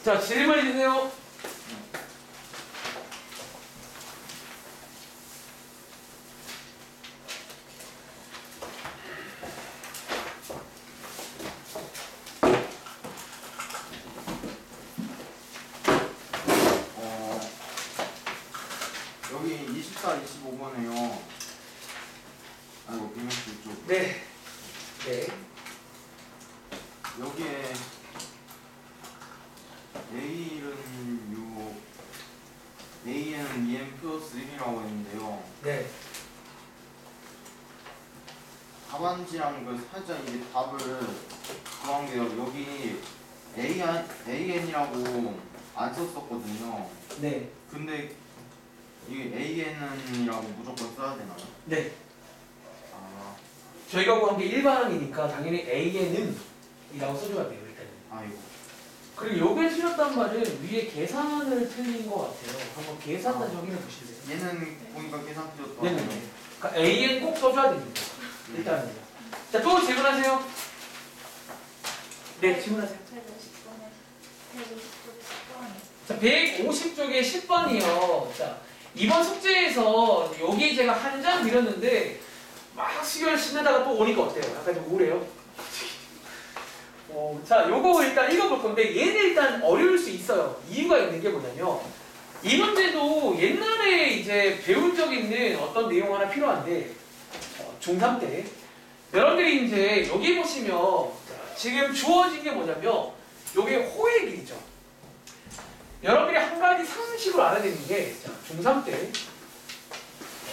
자, 질문해 주세요. 여기 24, 25번에요. 아이고, 비명수 쪽. 네. 네. 여기에 A는 A는 EM 플러스 1이라고 했는데요. 네. 답안지랑 그 살짝 이게 답을 구한 게요. 여기 AN이라고 안 썼었거든요. 네. 근데 이게 AN이라고 무조건 써야 되나요? 네. 아, 저희가 구한 게 일반항이니까 당연히 AN은 이라고 써줘야 돼요, 일단은. 아이고. 그리고 요게 틀렸단 말은 위에 계산을 틀린 것 같아요. 한번 계산만 확인해 보실래요? 얘는 보니까 계산 틀렸다. 네네. 그러니까 AN 꼭 써줘야 됩니다. 일단은. 자, 또 질문하세요. 네, 질문하세요. 150쪽에 10번이요. 자, 150쪽에 10번이요. 자, 이번 숙제에서 여기 제가 한 장 드렸는데 막 수열 신나다가 또 오니까 어때요? 약간 좀 우울해요? 자, 요거 일단 읽어볼 건데 얘는 일단 어려울 수 있어요. 이유가 있는 게 뭐냐면 이 문제도 옛날에 이제 배운 적 있는 어떤 내용 하나 필요한데 중3 때 여러분들이 이제 여기 보시면 자, 지금 주어진 게 뭐냐면 요게 호의 길이죠. 여러분들이 한 가지 상식으로 알아야 되는 게 자, 중3 때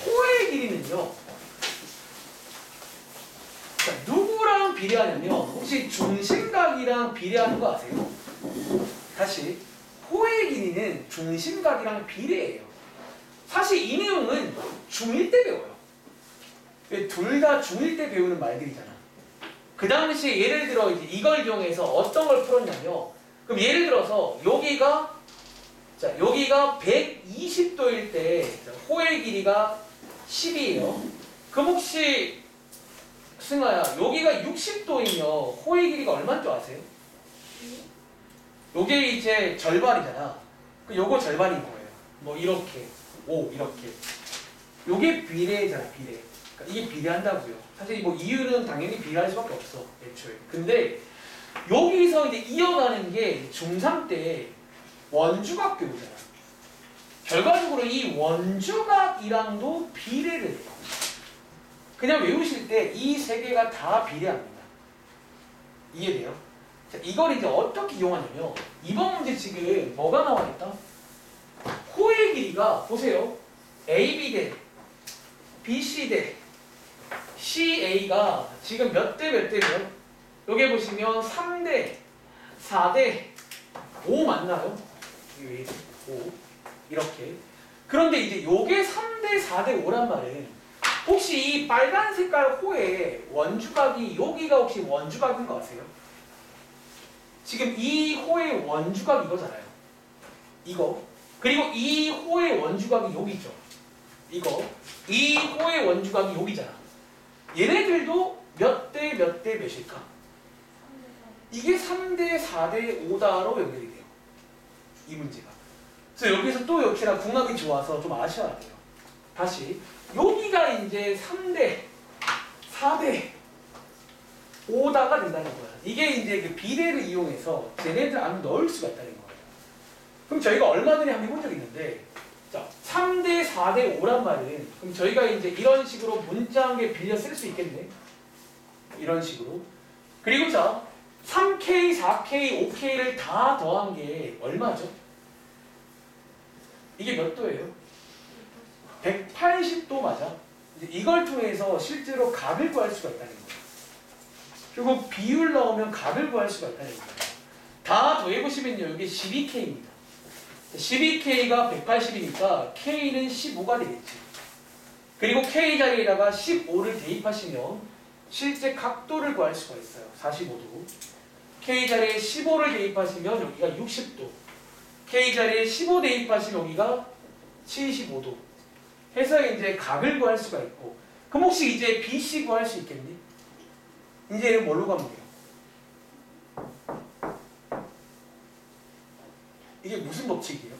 호의 길이는요. 자, 누구랑 비례하냐면 혹시 중심각이랑 비례하는 거 아세요? 다시 호의 길이는 중심각이랑 비례해요. 사실 이 내용은 중1 때 배워요. 둘 다 중1 때 배우는 말들이잖아. 그 당시에 예를 들어 이제 이걸 이용해서 어떤 걸 풀었냐면 그럼 예를 들어서 여기가 120도일 때 호의 길이가 10이에요. 그럼 혹시 승아야, 여기가 60도이면 호의 길이가 얼마인 줄 아세요? 요게 이제 절반이잖아. 요거 절반인 거예요. 뭐 이렇게, 이렇게. 요게 비례잖아, 비례. 그러니까 이게 비례한다고요. 사실 뭐 이유는 당연히 비례할 수밖에 없어, 애초에. 근데 여기서 이제 이어가는 게 중3 때 원주각 교육이잖아. 결과적으로 이 원주각이랑도 비례를 해요. 그냥 외우실 때 이 세 개가 다 비례합니다. 이해돼요? 자, 이걸 이제 어떻게 이용하냐면 이번 문제 지금 뭐가 나와 있다? 호의 길이가 보세요. AB 대 BC 대 CA가 지금 몇 대 몇 대면? 여기 보시면 3대 4대 5 맞나요? 이게 5 이렇게. 그런데 이제 요게 3대 4대 5란 말은 혹시 이 빨간 색깔 호의 원주각이 여기가 혹시 원주각인 거 아세요? 지금 이 호의 원주각 이거잖아요. 이거. 그리고 이 호의 원주각이 여기죠. 이거. 이 호의 원주각이 여기잖아. 얘네들도 몇 대 몇 대 몇일까? 이게 3대 4대 5다로 연결이 돼요. 이 문제가. 그래서 여기서 또 역시나 궁합이 좋아서 좀 아셔야 돼요. 다시. 여기가 이제 3대 4대 5다가 된다는 거야. 이게 이제 그 비례를 이용해서 쟤네들 안에 넣을 수가 있다는 거예요. 그럼 저희가 얼마 전에 한번 해본 적이 있는데 자, 3대 4대 5란 말은 그럼 저희가 이제 이런 식으로 문자 한 개 빌려 쓸 수 있겠네. 이런 식으로. 그리고 자, 3K, 4K, 5K를 다 더한 게 얼마죠? 이게 몇 도예요? 180도 맞아. 이걸 통해서 실제로 각을 구할 수가 있다는 거예요. 그리고 비율 나오면 각을 구할 수가 있다는 거예요. 다 더해보시면요. 이게 12K입니다. 12K가 180이니까 K는 15가 되겠지. 그리고 K 자리에다가 15를 대입하시면 실제 각도를 구할 수가 있어요. 45도. K 자리에 15를 대입하시면 여기가 60도. K 자리에 15 대입하시면 여기가 75도. 해서 이제 각을 구할 수가 있고. 그럼 혹시 이제 BC 구할 수 있겠니? 이제 뭘로 가면 돼요? 이게 무슨 법칙이에요?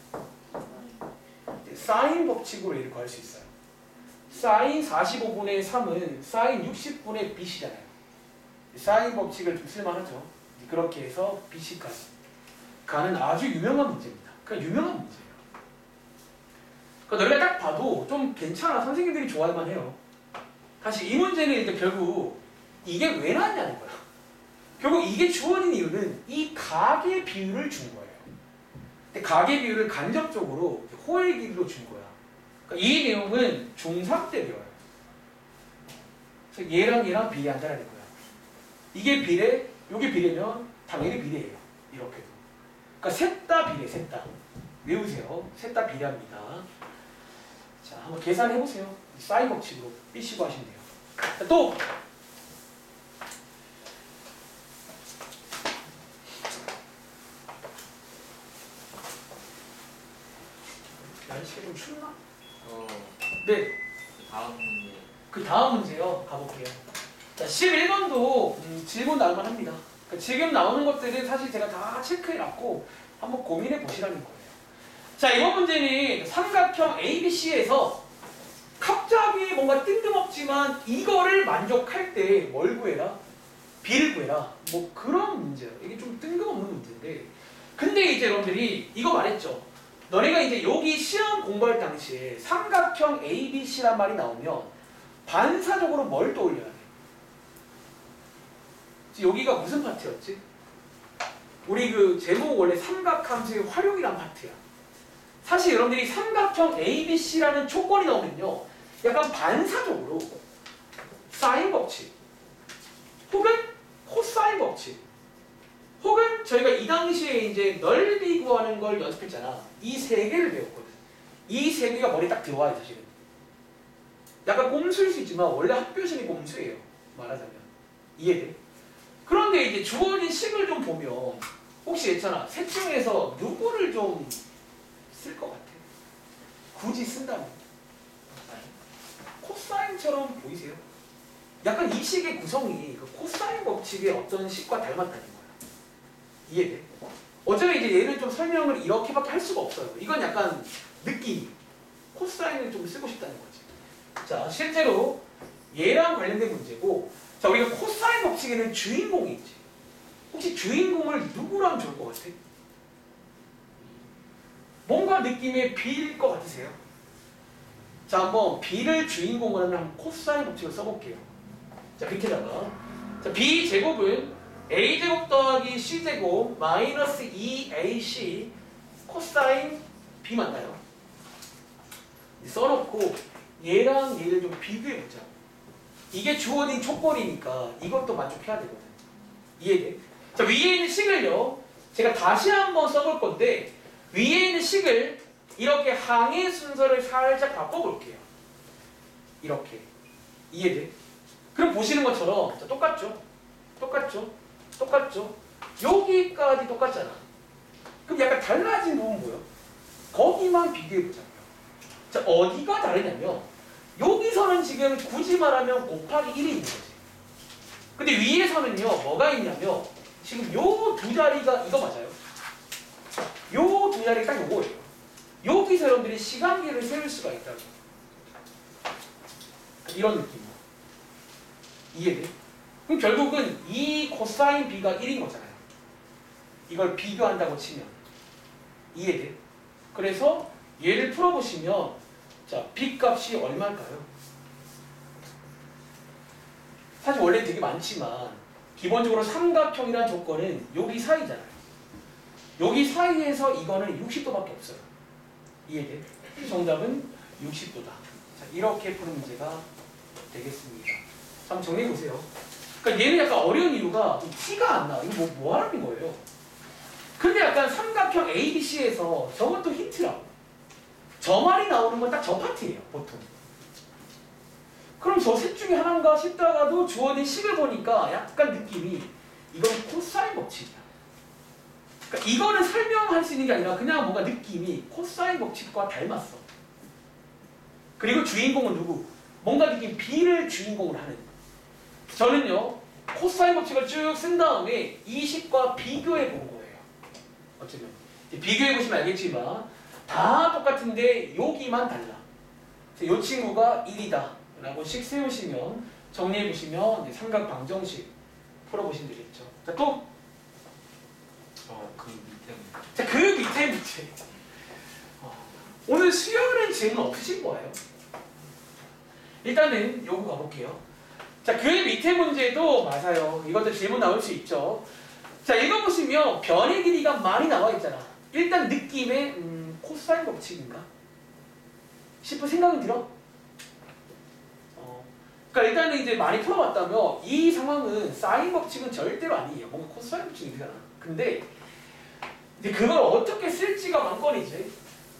사인 법칙으로 얘를 구할 수 있어요. 사인 45분의 3은 사인 60분의 bc잖아요. 사인 법칙을 좀 쓸만하죠. 그렇게 해서 bc까지 가는 아주 유명한 문제입니다. 그냥 유명한 문제예요. 그러니까 너희가 딱 봐도 좀 괜찮아. 선생님들이 좋아할 만해요. 다시 이 문제는 일단 결국 이게 왜 나왔냐는 거야. 결국 이게 주어진 이유는 이 각의 비율을 준 거예요. 근데 각의 비율을 간접적으로 호의 길이로 준 거야. 그러니까 이 내용은 중3 때 배워요. 그래서 얘랑 비례한다는 거야. 이게 비례, 요게 비례면 당연히 비례예요. 이렇게도. 그러니까 셋 다 비례, 셋 다. 외우세요. 셋 다 비례합니다. 자, 한번 계산해보세요. 사인 법칙으로 삐시고 하시면 돼요. 자, 또! 날씨가 좀 춥나? 네. 그 다음 문제요. 가볼게요. 자, 11번도 질문 나올 만합니다. 그러니까 지금 나오는 것들은 사실 제가 다 체크해놨고 한번 고민해 보시라는 거예요. 자, 이번 문제는 삼각형 ABC에서 갑자기 뭔가 뜬금없지만 이거를 만족할 때 뭘 구해라? B를 구해라. 뭐 그런 문제예요. 이게 좀 뜬금없는 문제인데 근데 이제 여러분들이 이거 말했죠. 너네가 이제 여기 시험 공부할 당시에 삼각형 ABC란 말이 나오면 반사적으로 뭘 떠올려야 돼? 여기가 무슨 파트였지? 우리 그 제목 원래 삼각함수의 활용이란 파트야. 사실 여러분들이 삼각형 ABC라는 조건이 나오면요. 약간 반사적으로 사인 법칙 혹은 코사인 법칙 혹은 저희가 이 당시에 이제 넓이 구하는 걸 연습했잖아. 이 세 개를 배웠거든. 이 세 개가 머리에 딱 들어와요, 사실은. 약간 꼼수일 수 있지만 원래 학교식이 꼼수예요. 말하자면. 이해돼? 그런데 이제 주어진 식을 좀 보면 혹시 있잖아. 셋 중에서 누구를 좀 쓸 것 같아? 굳이 쓴다면. 코사인처럼 보이세요? 약간 이 식의 구성이 그 코사인 법칙의 어떤 식과 닮았다는 거야. 이해돼? 어차피 이제 얘는 좀 설명을 이렇게밖에 할 수가 없어요. 이건 약간 느낌. 코사인을 좀 쓰고 싶다는 거지. 자, 실제로 얘랑 관련된 문제고, 자, 우리가 코사인 법칙에는 주인공이 있지. 혹시 주인공을 누구로 하면 좋을 것 같아? 뭔가 느낌의 B일 것 같으세요? 자, 한번 B를 주인공으로 하면 한번 코사인 법칙을 써볼게요. 자, 그렇게다가 자, B 제곱은 A제곱 더하기 C제곱 마이너스 2AC 코사인 B 맞나요? 써놓고 얘랑 얘를 좀 비교해보자. 이게 주어진 조건이니까 이것도 만족해야 되거든. 이해돼? 자, 위에 있는 식을요. 제가 다시 한번 써볼 건데 위에 있는 식을 이렇게 항의 순서를 살짝 바꿔볼게요. 이렇게. 이해돼? 그럼 보시는 것처럼 자, 똑같죠? 똑같죠? 똑같죠? 여기까지 똑같잖아. 그럼 약간 달라진 부분 뭐예요? 거기만 비교해보자고요. 자, 어디가 다르냐면 여기서는 지금 굳이 말하면 곱하기 1이 있는 거지. 근데 위에서는요 뭐가 있냐면 지금 요 두 자리가 이거 맞아요? 요 두 자리가 딱 요거예요. 여기서 여러분들이 시간계를 세울 수가 있다고. 이런 느낌. 이해돼? 그럼 결국은 이 코사인 B가 1인 거잖아요. 이걸 비교한다고 치면. 이해돼? 그래서 얘를 풀어보시면 자, B 값이 얼마일까요? 사실 원래 되게 많지만 기본적으로 삼각형이라는 조건은 여기 사이잖아요. 여기 사이에서 이거는 60도밖에 없어요. 이해돼? 정답은 60도다. 자, 이렇게 푸는 문제가 되겠습니다. 한번 정리해보세요. 그러니까 얘는 약간 어려운 이유가 티가 안 나. 이거 뭐 하는 거예요? 근데 약간 삼각형 ABC에서 저것도 힌트라고. 저 말이 나오는 건 딱 저 파트예요, 보통. 그럼 저 셋 중에 하나인가 싶다가도 주어진 식을 보니까 약간 느낌이 이건 코사인 법칙이야. 그러니까 이거는 설명할 수 있는 게 아니라 그냥 뭔가 느낌이 코사인 법칙과 닮았어. 그리고 주인공은 누구? 뭔가 느낌 B를 주인공으로 하는. 저는요 코사인 법칙을 쭉 쓴 다음에 이 식과 비교해 본 거예요. 어쩌면 비교해보시면 알겠지만 다 똑같은데 여기만 달라. 이 친구가 1이다 라고 식 세우시면 정리해보시면 삼각 방정식 풀어보시면 되겠죠. 자, 또 그 밑에 자, 그 밑에 문제. 오늘 수요일은 질문 없으신 거예요. 일단은 요거 가볼게요. 자, 그 밑에 문제도 맞아요. 이것도 질문 나올 수 있죠. 자, 읽어보시면 변의 길이가 많이 나와 있잖아. 일단 느낌에 코사인 법칙인가 싶은 생각이 들어. 그러니까 일단은 이제 많이 풀어봤다면 이 상황은 사인 법칙은 절대로 아니에요. 뭔가 코사인 법칙이잖아. 근데 이제 그걸 어떻게 쓸지가 관건이지.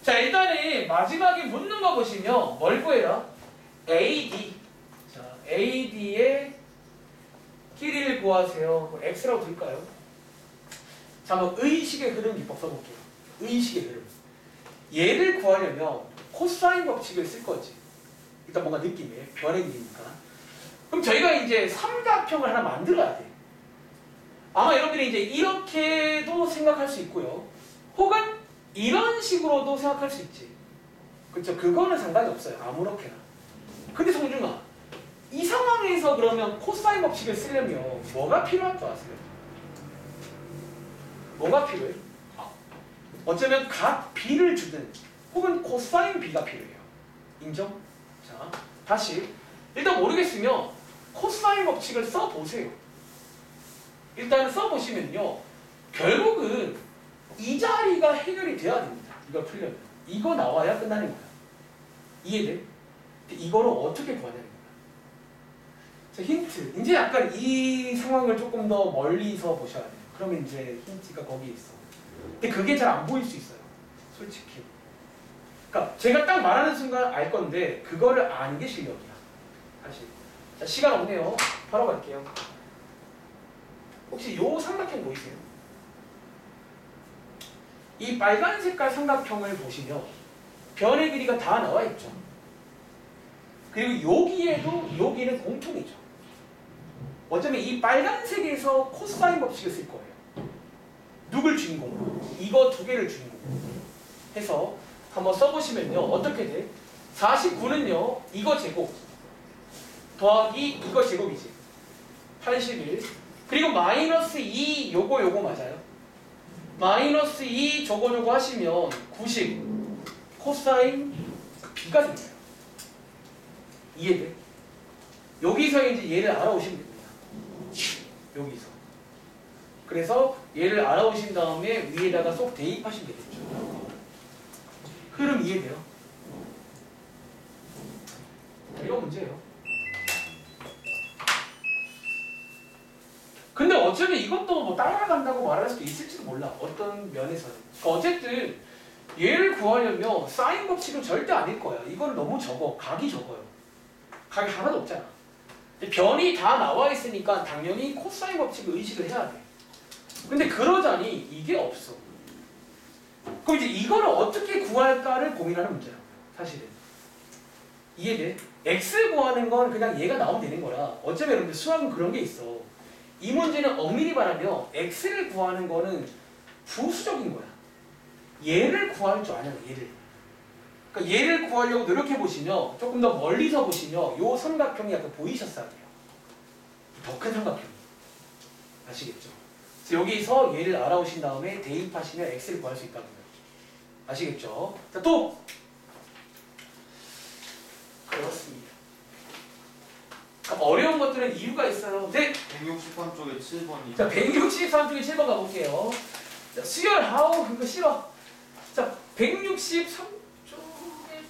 자, 일단은 마지막에 묻는 거 보시면 뭘 구해라? AD. 자, AD의 길이를 구하세요. X라고 둘까요? 자, 한번 의식의 흐름 기법 써볼게요. 의식의 흐름. 얘를 구하려면 코사인 법칙을 쓸 거지. 일단 뭔가 느낌에 변의 길이니까. 그럼 저희가 이제 삼각형을 하나 만들어야 돼. 아마 여러분들이 이제 이렇게도 생각할 수 있고요. 혹은 이런 식으로도 생각할 수 있지. 그렇죠? 그거는 상관이 없어요. 아무렇게나. 근데 성준아, 이 상황에서 그러면 코사인 법칙을 쓰려면 뭐가 필요할 줄 아세요? 뭐가 필요해? 어쩌면 각 B를 주든 혹은 코사인 B가 필요해요. 인정? 자, 다시 일단 모르겠으면 코사인 법칙을 써보세요. 일단 써보시면요, 결국은 이 자리가 해결이 돼야 됩니다. 이걸 풀려면 이거 나와야 끝나는 거야. 이해돼? 이거를 어떻게 구하냐는 거야. 자, 힌트. 이제 약간 이 상황을 조금 더 멀리서 보셔야 돼요. 그러면 이제 힌트가 거기 있어. 근데 그게 잘 안 보일 수 있어요. 솔직히. 그러니까 제가 딱 말하는 순간 알 건데 그거를 아는 게 실력이야. 사실. 자, 시간 없네요. 바로 갈게요. 혹시 요 삼각형 보이세요? 이 빨간 색깔 삼각형을 보시면 변의 길이가 다 나와 있죠. 그리고 여기에도 여기는 공통이죠. 어쩌면 이 빨간색에서 코사인 법칙을 쓸 거예요. 누굴 주인공? 이거 두 개를 주인공 해서 한번 써보시면요, 어떻게 돼? 49는요 이거 제곱 더하기 이거 제곱이지. 81. 그리고 마이너스 2 요거 맞아요. 마이너스 2 저거 하시면 90 코사인 B가 생겨요. 이해돼? 여기서 이제 얘를 알아오시면 됩니다. 여기서. 그래서 얘를 알아오신 다음에 위에다가 쏙 대입하시면 되겠죠. 흐름 이해돼요? 이거 문제예요. 근데 어쩌면 이것도 뭐 따라간다고 말할 수도 있을지도 몰라. 어떤 면에서는. 그러니까 어쨌든 얘를 구하려면 사인 법칙은 절대 아닐 거야. 이건 너무 적어. 각이 적어요. 각이 하나도 없잖아. 근데 변이 다 나와 있으니까 당연히 코사인 법칙을 의식을 해야 돼. 근데 그러자니 이게 없어. 그럼 이제 이거를 어떻게 구할까를 고민하는 문제라고요. 사실은. 이해돼? X 구하는 건 그냥 얘가 나오면 되는 거라. 어쩌면 여러분들 수학은 그런 게 있어. 이 문제는 엄밀히 말하면 X를 구하는 거는 부수적인 거야. 얘를 구할 줄 아냐, 얘를. 그러니까 얘를 구하려고 노력해 보시면 조금 더 멀리서 보시면 요 삼각형이 약간 보이셨어야 돼요. 더 큰 삼각형. 아시겠죠? 그래서 여기서 얘를 알아오신 다음에 대입하시면 X를 구할 수 있다는 거예요. 아시겠죠? 자, 또 그렇습니다. 그러니까 어려운 것들은 이유가 있어요. 네. 163쪽에 7번이. 자, 163쪽에 7번 가볼게요. 자, 수열 하우 이거 싫어. 자, 163쪽에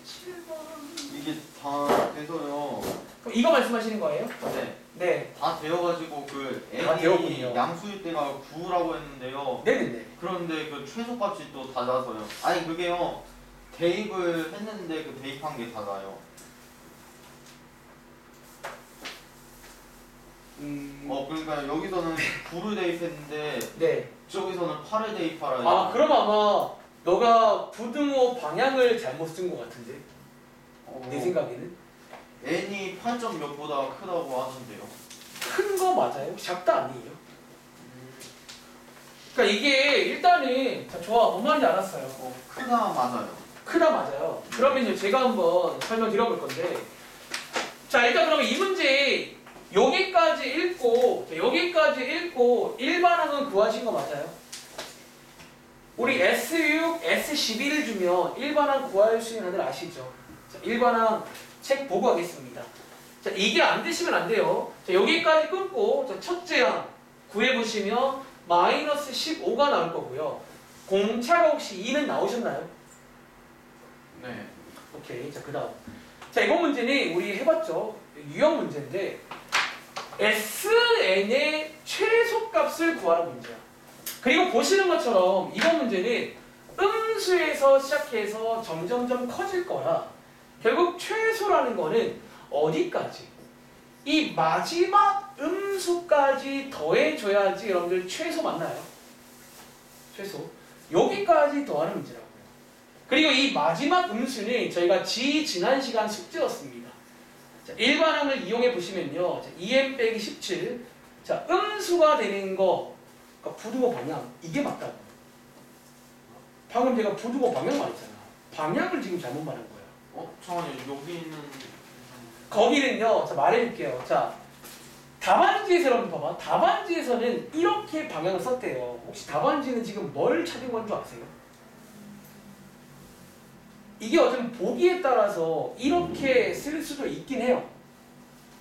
7번. 이게 다 돼서요. 그럼 이거 말씀하시는 거예요? 네. 네. 다 되어가지고 그 다 n이 되었군요. 양수일 때가 9라고 했는데요. 네네네. 그런데 그 최소값이 또 닫아서요. 아니 그게요. 대입을 했는데 그 대입한 게 닫아요. 그러니까 여기서는 9를 대입했는데 네. 저기서는 8을 대입하라. 아, 그럼 아마 너가 부등호 방향을 잘못 쓴 것 같은데. 내 생각에는. n이 8점 몇보다 크다고 하는데요. 큰 거 맞아요? 작다 아니에요? 그러니까 이게 일단은 자, 좋아. 뭔 말인지 알았어요. 크다 맞아요. 크다 맞아요. 그러면요 제가 한번 설명드려볼 건데 자 일단 그러면 이 문제 여기까지 읽고 일반항은 구하신 거 맞아요? 우리 S6, S11을 주면 일반항 구할 수 있는 애들 아시죠? 자, 일반항 책 보고 하겠습니다. 자 이게 안 되시면 안 돼요. 자 여기까지 끊고 자, 첫째 항 구해보시면 마이너스 15가 나올 거고요. 공차가 혹시 2는 나오셨나요? 네. 오케이. 자, 그 다음. 자, 이번 문제는 우리 해봤죠. 유형 문제인데, SN의 최소값을 구하는 문제야. 그리고 보시는 것처럼 이번 문제는 음수에서 시작해서 점점점 커질 거라, 결국 최소라는 거는 어디까지? 이 마지막 음수까지 더해줘야지 여러분들 최소 맞나요? 최소. 여기까지 더하는 문제라고요. 그리고 이 마지막 음수는 저희가 지난 시간 숙제였습니다. 자, 일반항을 이용해 보시면요. 자, 2m 빼기 17. 자, 음수가 되는 거, 그러니까 부등호 방향, 이게 맞다고. 방금 제가 부등호 방향 말했잖아. 방향을 지금 잘못 말한 거야. 잠깐만요. 여기 있는 거기는요, 자, 말해줄게요. 자, 답안지에서 여러분 봐봐. 답안지에서는 이렇게 방향을 썼대요. 혹시 답안지는 지금 뭘 찾은 건 줄 아세요? 이게 어쩌면 보기에 따라서 이렇게 쓸 수도 있긴 해요.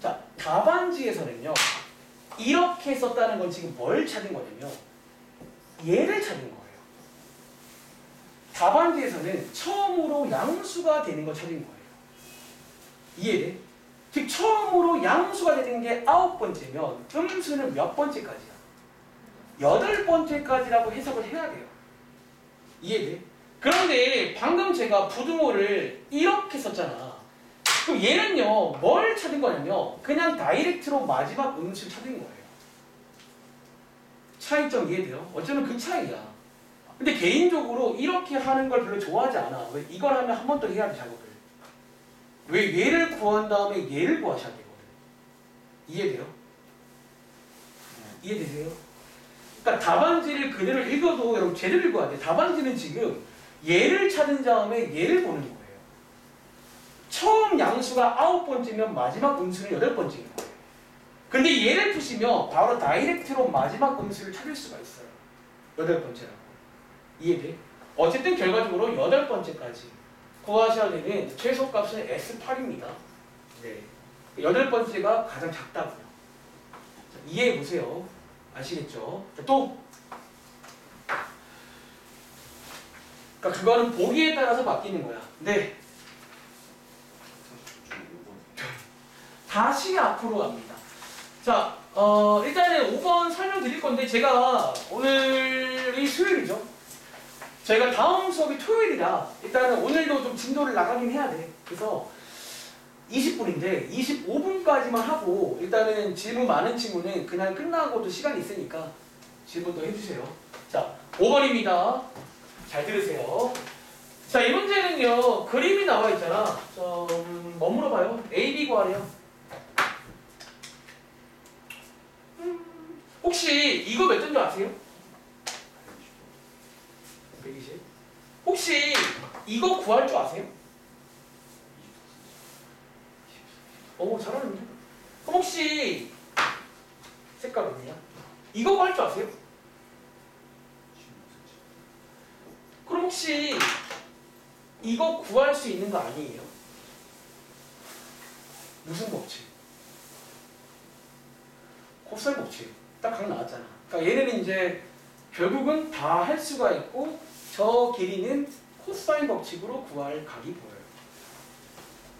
자, 답안지에서는요, 이렇게 썼다는 건 지금 뭘 찾은 거냐면, 얘를 찾은 거예요. 답안지에서는 처음으로 양수가 되는 걸 찾은 거예요. 이해돼? 즉, 처음으로 양수가 되는 게 9번째면, 음수는 몇 번째까지야? 8번째까지라고 해석을 해야 돼요. 이해돼? 그런데 방금 제가 부등호를 이렇게 썼잖아. 그럼 얘는요, 뭘 찾은 거냐면 그냥 다이렉트로 마지막 음수를 찾은 거예요. 차이점 이해돼요? 어쩌면 그 차이야. 근데 개인적으로 이렇게 하는 걸 별로 좋아하지 않아. 왜? 이걸 하면 한 번 더 해야 돼, 작업을. 왜? 얘를 구한 다음에 얘를 구하셔야 되거든. 이해돼요? 이해되세요? 그러니까 답안지를 그대로 읽어도 여러분 제대로 읽어야 돼. 답안지는 지금 얘를 찾은 다음에 얘를 보는 거예요. 처음 양수가 9번째면 마지막 음수는 8번째인 거예요. 근데 얘를 푸시면 바로 다이렉트로 마지막 음수를 찾을 수가 있어요. 8번째라고. 이해돼? 어쨌든 결과적으로 8번째까지 구하셔야 되는 최소값은 S8입니다. 네. 8번째가 가장 작다고요. 자, 이해해보세요. 아시겠죠? 자, 또 그러니까 그거는 보기에 따라서 바뀌는 거야. 네. 다시 앞으로 갑니다. 자, 일단은 5번 설명드릴 건데 제가 오늘이 수요일이죠. 저희가 다음 수업이 토요일이라 일단은 오늘도 좀 진도를 나가긴 해야 돼. 그래서 20분인데 25분까지만 하고 일단은 질문 많은 친구는 그냥 끝나고도 시간이 있으니까 질문도 해주세요. 자, 5번입니다. 잘 들으세요. 자, 이 문제는요, 그림이 나와 있잖아. 뭐 물어봐요? A, B 구하래요. 혹시 이거 몇 점인지 아세요? 120. 혹시 이거 구할 줄 아세요? 오, 잘하는데? 그럼 혹시 색깔 어디냐? 이거 구할 줄 아세요? 그럼 혹시 이거 구할 수 있는 거 아니에요? 무슨 법칙? 코사인 법칙. 딱 각 나왔잖아. 그러니까 얘는 이제 결국은 다 할 수가 있고 저 길이는 코사인 법칙으로 구할 각이 보여요.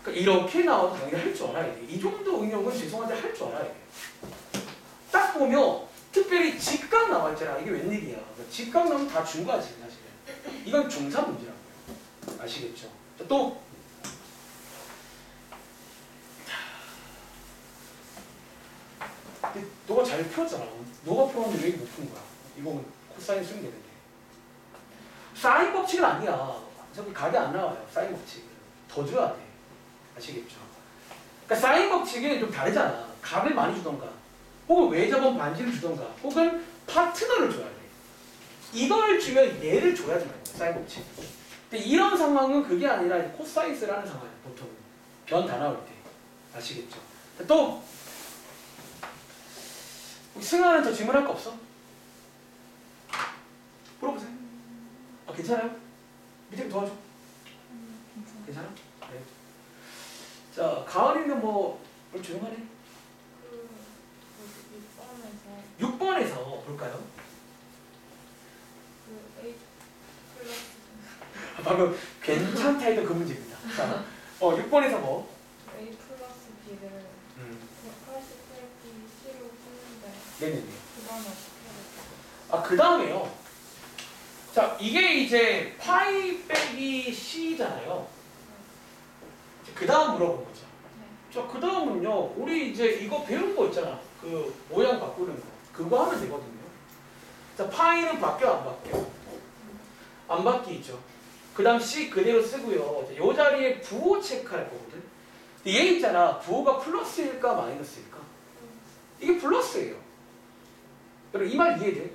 그러니까 이렇게 나와도 당연히 할 줄 알아야 돼. 이 정도 응용은 죄송한데 할 줄 알아야 돼. 딱 보면 특별히 직각 나와 있잖아. 이게 웬일이야. 그러니까 직각 나오면 다 준 거지 사실. 이건 중사 문제라고요. 아시겠죠? 자, 또 근데 너가 잘 풀었잖아. 너가 풀었는데 왜 못 푼 거야? 이거 코사인 쓰면 되는데. 사인 법칙은 아니야. 저기 각이 안 나와요. 사인 법칙. 더 줘야 돼. 아시겠죠? 그러니까 사인 법칙은 좀 다르잖아. 각을 많이 주던가, 혹은 외접원 반지를 주던가, 혹은 파트너를 줘야 돼. 이걸 주면 얘를 줘야 되는 거예요. 사인 법칙. 근데 이런 상황은 그게 아니라 코사인스라는 상황이에요. 보통 변 다 나올 때. 아시겠죠? 또 승아는 더 질문할 거 없어? 물어보세요. 아, 괜찮아요? 밑에 도와줘. 괜찮아? 네. 자, 가은이는 뭐 조용하네. 그 6번에서 6번에서 볼까요? 그 A 플러스 방금 괜찮다 했던 그 문제입니다. 자, 6번에서 뭐? A 플러스 B를 80빼기 C로 푸는데 네네네. 그건 어떻게 될까요? 아, 그 다음에요. 자, 이게 이제 파이 빼기 C잖아요. 그 다음 물어본 거죠. 자, 그 다음은요. 우리 이제 이거 배운 거 있잖아. 그 모양 바꾸는 거. 그거 하면 되거든요. 자, 파이는 바뀌어 안 바뀌어? 안 바뀌죠. 그 다음 C 그대로 쓰고요. 이 자리에 부호 체크할 거거든. 근데 얘 있잖아. 부호가 플러스일까 마이너스일까? 이게 플러스예요. 여러분 이 말 이해돼?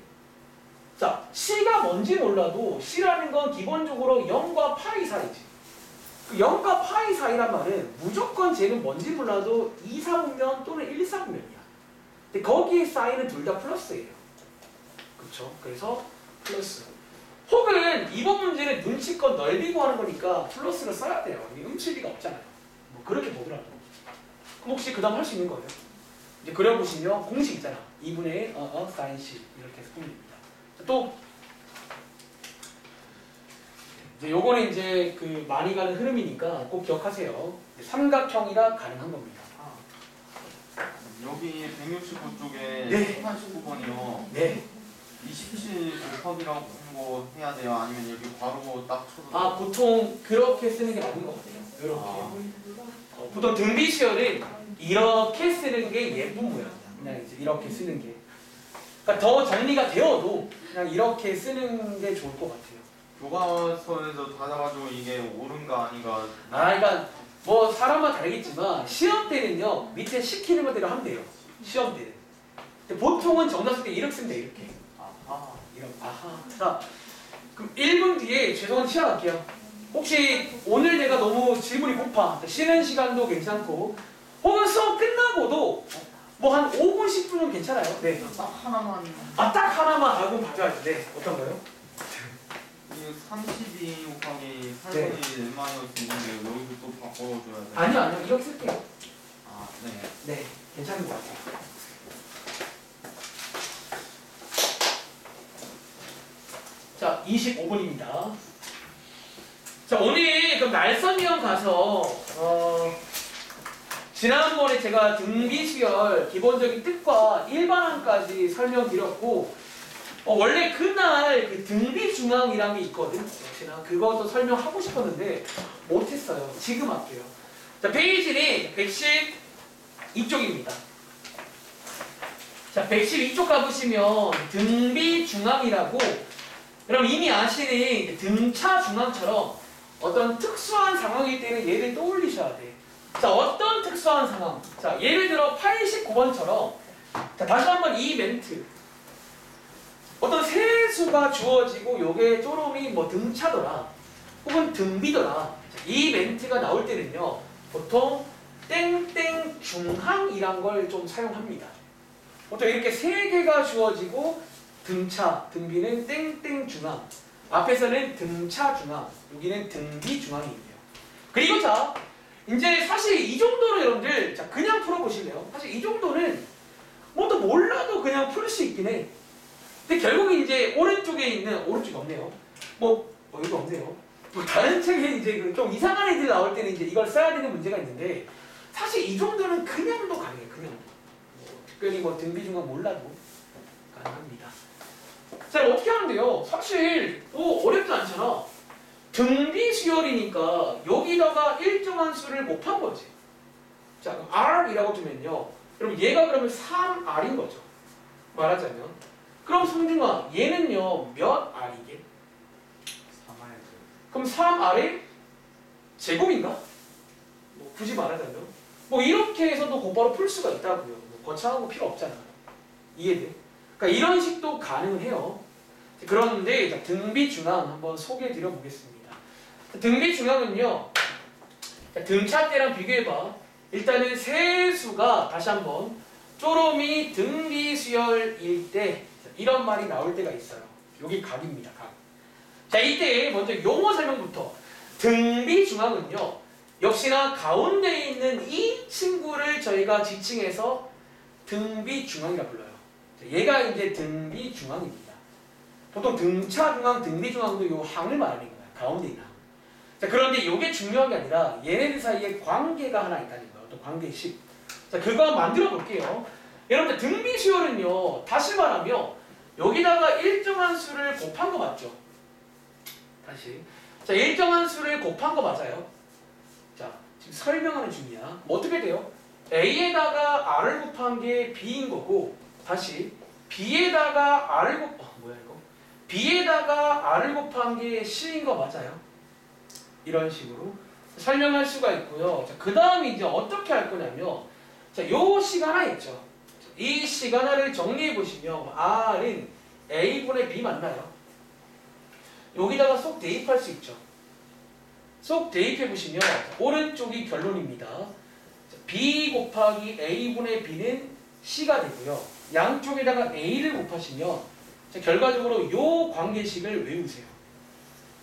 자, C가 뭔지 몰라도 C라는 건 기본적으로 0과 파이 사이지. 그 0과 파이 사이란 말은 무조건 쟤는 뭔지 몰라도 2사분면 또는 1사분면이야. 근데 거기에 사인은 둘 다 플러스예요. 그렇죠? 그래서 플러스. 혹은 이번 문제는 눈치껏 넓히고 하는 거니까 플러스를 써야 돼요. 이게 훔칠 리가 없잖아요. 뭐 그렇게 보더라도. 그럼 혹시 그 다음 할 수 있는 거예요? 이제 그려보시면 공식 있잖아. 2분의 사인 C 이렇게 해서 풉니다. 또 이제 요거는 이제 그 많이 가는 흐름이니까 꼭 기억하세요. 삼각형이라 가능한 겁니다. 여기 169 쪽에 네. 89번이요. 네. 27 곱하기라고 한 거 해야 돼요? 아니면 여기 괄호 딱 쳐도 돼요? 아, 보통 그렇게 쓰는 게 맞는 것 같아요. 이렇게. 보통 등비시어는 이렇게 쓰는 게 예쁜 모양이야. 그냥 이제 이렇게 쓰는 게. 그러니까 더 정리가 되어도 그냥 이렇게 쓰는 게 좋을 것 같아요. 교과서에서 찾아가지고 이게 옳은가 아닌가. 아, 그러니까 뭐 사람마다 다르겠지만 시험 때는요 밑에 시키는 것대로 하면 돼요. 시험 때는. 근데 보통은 정답 쓸 때 이렇게 쓰면 돼. 이렇게. 아하, 이렇게. 아하. 자, 그럼 1분 뒤에 죄송한 시작할게요. 혹시 오늘 내가 너무 질문이 고파. 쉬는 시간도 괜찮고 혹은 수업 끝나고도 뭐 한 5분, 10분은 괜찮아요. 네. 딱 하나만. 아, 딱 하나만 알고 봐줘야지. 네. 어떤 거요? 이게 32 곱하기 네. 8분의 1 마이너스 있는데 여기서 또 바꿔줘야 돼. 아니요, 아니요. 이렇게 쓸게요. 아, 네. 네. 괜찮은 것 같아요. 자, 25분입니다. 자, 오늘 그럼 날선이형 가서 지난번에 제가 등비시열 기본적인 뜻과 일반항까지 설명드렸고 원래 그날 그 등비중항이라는 게 있거든. 역시나 그것도 설명하고 싶었는데 못했어요. 지금 할게요. 자, 페이지는 112쪽입니다. 자, 112쪽 가보시면 등비중항이라고 그럼 이미 아시는 등차 중항처럼 어떤 특수한 상황일 때는 얘를 떠올리셔야 돼. 자, 어떤 특수한 상황? 자, 예를 들어 89번처럼 자, 다시 한번 이 멘트. 어떤 세수가 주어지고 요게 쪼름이 뭐 등차더라 혹은 등비더라. 자, 이 멘트가 나올 때는요 보통 땡땡 중항이란 걸 좀 사용합니다. 보통 이렇게 세 개가 주어지고 등차, 등비는 땡땡 중항, 앞에서는 등차 중항, 여기는 등비 중항이에요. 그리고 자, 이제 사실 이 정도로 여러분들 자 그냥 풀어보실래요? 사실 이 정도는 뭐 또 몰라도 그냥 풀 수 있긴 해. 근데 결국 이제 오른쪽에 있는 오른쪽이 없네요. 여기 없네요. 뭐 다른 책에 이제 좀 이상한 애들 나올 때는 이제 이걸 써야 되는 문제가 있는데 사실 이 정도는 그냥도 가능해. 그냥 특별히 뭐 등비 중항 몰라도 가능합니다. 자, 어떻게 하는데요? 사실 뭐 어렵지 않잖아. 등비 수열이니까 여기다가 일정한 수를 곱한 거지. 자, 그럼 R이라고 두면요. 그럼 얘가 그러면 3R인 거죠. 말하자면. 그럼 성중아, 얘는요, 몇 R이게? 3R. 그럼 3R의 제곱인가? 뭐 굳이 말하자면. 뭐 이렇게 해서도 곧바로 풀 수가 있다고요. 뭐 거창한 거 필요 없잖아. 이해돼? 그러니까 이런 식도 가능해요. 그런데 자, 등비중앙 한번 소개해 드려 보겠습니다. 등비중앙은요, 자, 등차 때랑 비교해봐. 일단은 세수가 다시 한번 쪼로미 등비수열일 때 이런 말이 나올 때가 있어요. 여기 각입니다. 각. 자, 이때 먼저 용어 설명부터. 등비중앙은요, 역시나 가운데 있는 이 친구를 저희가 지칭해서 등비중앙이라 불러요. 자, 얘가 이제 등비중앙입니다. 보통 등차중앙, 등비중앙도 요 항을 말하는 거야. 가운데 있는 항. 자, 그런데 이게 중요한 게 아니라 얘네들 사이에 관계가 하나 있다는 거예요. 또 관계식. 자, 그거 한번 만들어 볼게요. 여러분들 등비수열은요, 다시 말하면 여기다가 일정한 수를 곱한 거 맞죠? 다시. 자, 일정한 수를 곱한 거 맞아요. 자, 지금 설명하는 중이야. 뭐 어떻게 돼요? A에다가 R을 곱한 게 B인 거고, 다시 B에다가 R을 뭐야 이거? B에다가 R을 곱한 게 C인 거 맞아요? 이런 식으로 설명할 수가 있고요. 자, 그 다음에 이제 어떻게 할 거냐면, 자, 요 식 하나 있죠. 이 식 하나를 정리해 보시면 R은 A분의 B 맞나요? 여기다가 쏙 대입할 수 있죠. 쏙 대입해 보시면 오른쪽이 결론입니다. B 곱하기 A분의 B는 C가 되고요. 양쪽에다가 A를 곱하시면 결과적으로 요 관계식을 외우세요.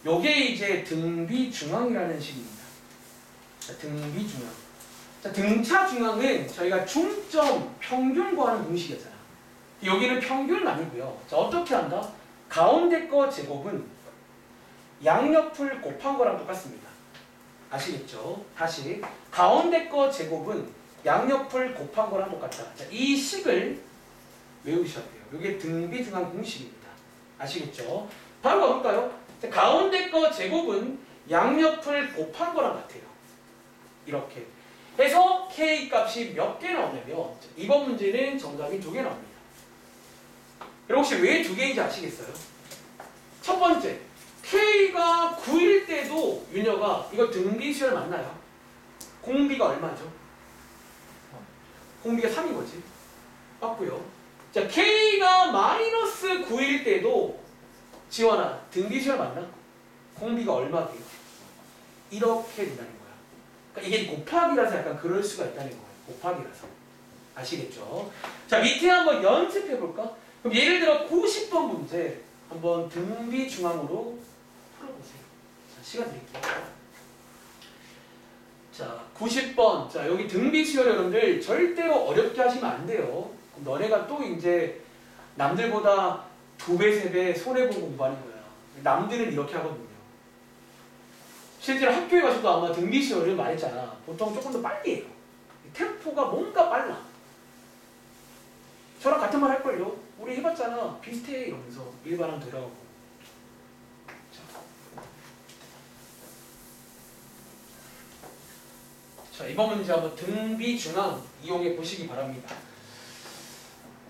요게 이제 등비중앙이라는 식입니다. 자, 등비중앙. 자, 등차중앙은 저희가 중점 평균 구하는 공식이었잖아. 여기는 평균은 아니고요. 자, 어떻게 한다? 가운데 거 제곱은 양옆을 곱한 거랑 똑같습니다. 아시겠죠? 다시 가운데 거 제곱은 양옆을 곱한 거랑 똑같다. 자, 이 식을 외우셔야 돼요. 이게 등비중앙 공식입니다. 아시겠죠? 바로 가볼까요? 자, 가운데 거 제곱은 양옆을 곱한 거랑 같아요. 이렇게 해서 K 값이 몇 개 나오냐면 이번 문제는 정답이 2개 나옵니다. 여러분 혹시 왜 2개인지 아시겠어요? 첫 번째, K가 9일 때도 윤여가 이거 등비수열 맞나요? 공비가 얼마죠? 공비가 3인 거지. 맞고요. 자, K가 마이너스 9일 때도 지원아 등비수열 맞나? 공비가 얼마게요? 이렇게 된다는 거야. 그러니까 이게 곱하기라서 약간 그럴 수가 있다는 거예요. 곱하기라서. 아시겠죠? 자, 밑에 한번 연습해 볼까? 그럼 예를 들어 90번 문제 한번 등비중앙으로 풀어보세요. 자, 시간 드릴게요. 자, 90번. 자, 여기 등비수열 여러분들 절대로 어렵게 하시면 안 돼요. 그럼 너네가 또 이제 남들보다 2배, 3배 손해보고 공부하는 거야. 남들은 이렇게 하거든요. 실제로 학교에 가서도 아마 등비수열을 말했잖아. 보통 조금 더 빨리 해요. 템포가 뭔가 빨라. 저랑 같은 말 할걸요. 우리 해봤잖아. 비슷해 이러면서 일반항 들어가고. 자, 이번 문제 한번 등비중앙 이용해 보시기 바랍니다.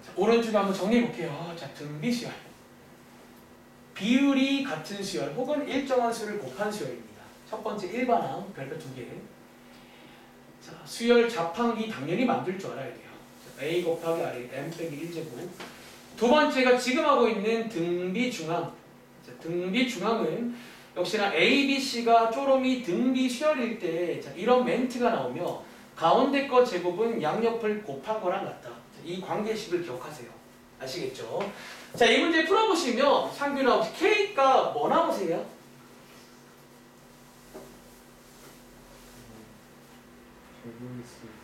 자, 오른쪽에 한번 정리해 볼게요. 자, 등비수열. 비율이 같은 수열 혹은 일정한 수를 곱한 수열입니다. 첫 번째 일반항 별표 2개. 자, 수열 자판기 당연히 만들 줄 알아야 돼요. 자, A 곱하기 R이 M 빼기 1제곱. 두 번째가 지금 하고 있는 등비중앙. 자, 등비중앙은 역시나 A, B, C가 쪼로미 등비수열일 때 자, 이런 멘트가 나오며 가운데 거 제곱은 양옆을 곱한 거랑 같다. 자, 이 관계식을 기억하세요. 아시겠죠? 자, 이 문제 풀어보시면 상규나 혹시 K가 뭐 나오세요?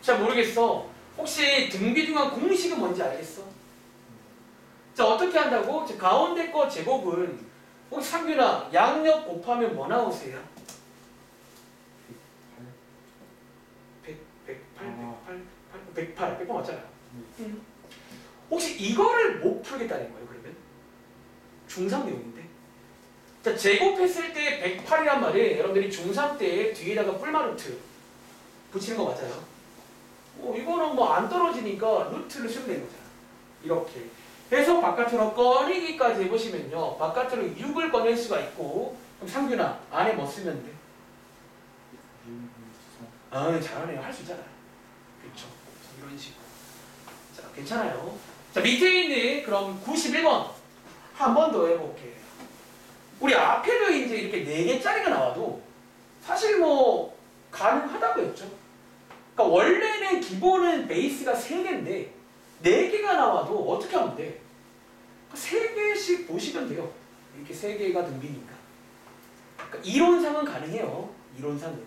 잘 모르겠어. 혹시 등비중앙 공식은 뭔지 알겠어? 자, 어떻게 한다고? 자, 가운데 거 제곱은 혹시 상규나 양옆 곱하면 뭐 나오세요? 108 맞잖아요. 혹시 이거를 못 풀겠다는 거예요, 그러면? 중3 내용인데. 자, 제곱했을 때 108이란 말이 여러분들이 중3 때 뒤에다가 뿔마루트 붙이는 거 맞아요? 이거는 뭐 안 떨어지니까 루트를 쓰면 되는 거잖아. 이렇게. 해서 바깥으로 꺼내기까지 해보시면요. 바깥으로 6을 꺼낼 수가 있고, 그럼 상규나 안에 뭐 쓰면 돼? 아, 잘하네요. 할 수 있잖아요. 그렇죠. 이런 식으로. 자, 괜찮아요. 자, 밑에 있는 그럼 91번. 한 번 더 해볼게요. 우리 앞에도 이제 이렇게 4개짜리가 나와도 사실 뭐 가능하다고 했죠. 그러니까 원래는 기본은 베이스가 3개인데 4개가 나와도 어떻게 하면 돼? 3개씩 보시면 돼요. 이렇게 3개가 등비니까. 그러니까 이론상은 가능해요. 이론상은.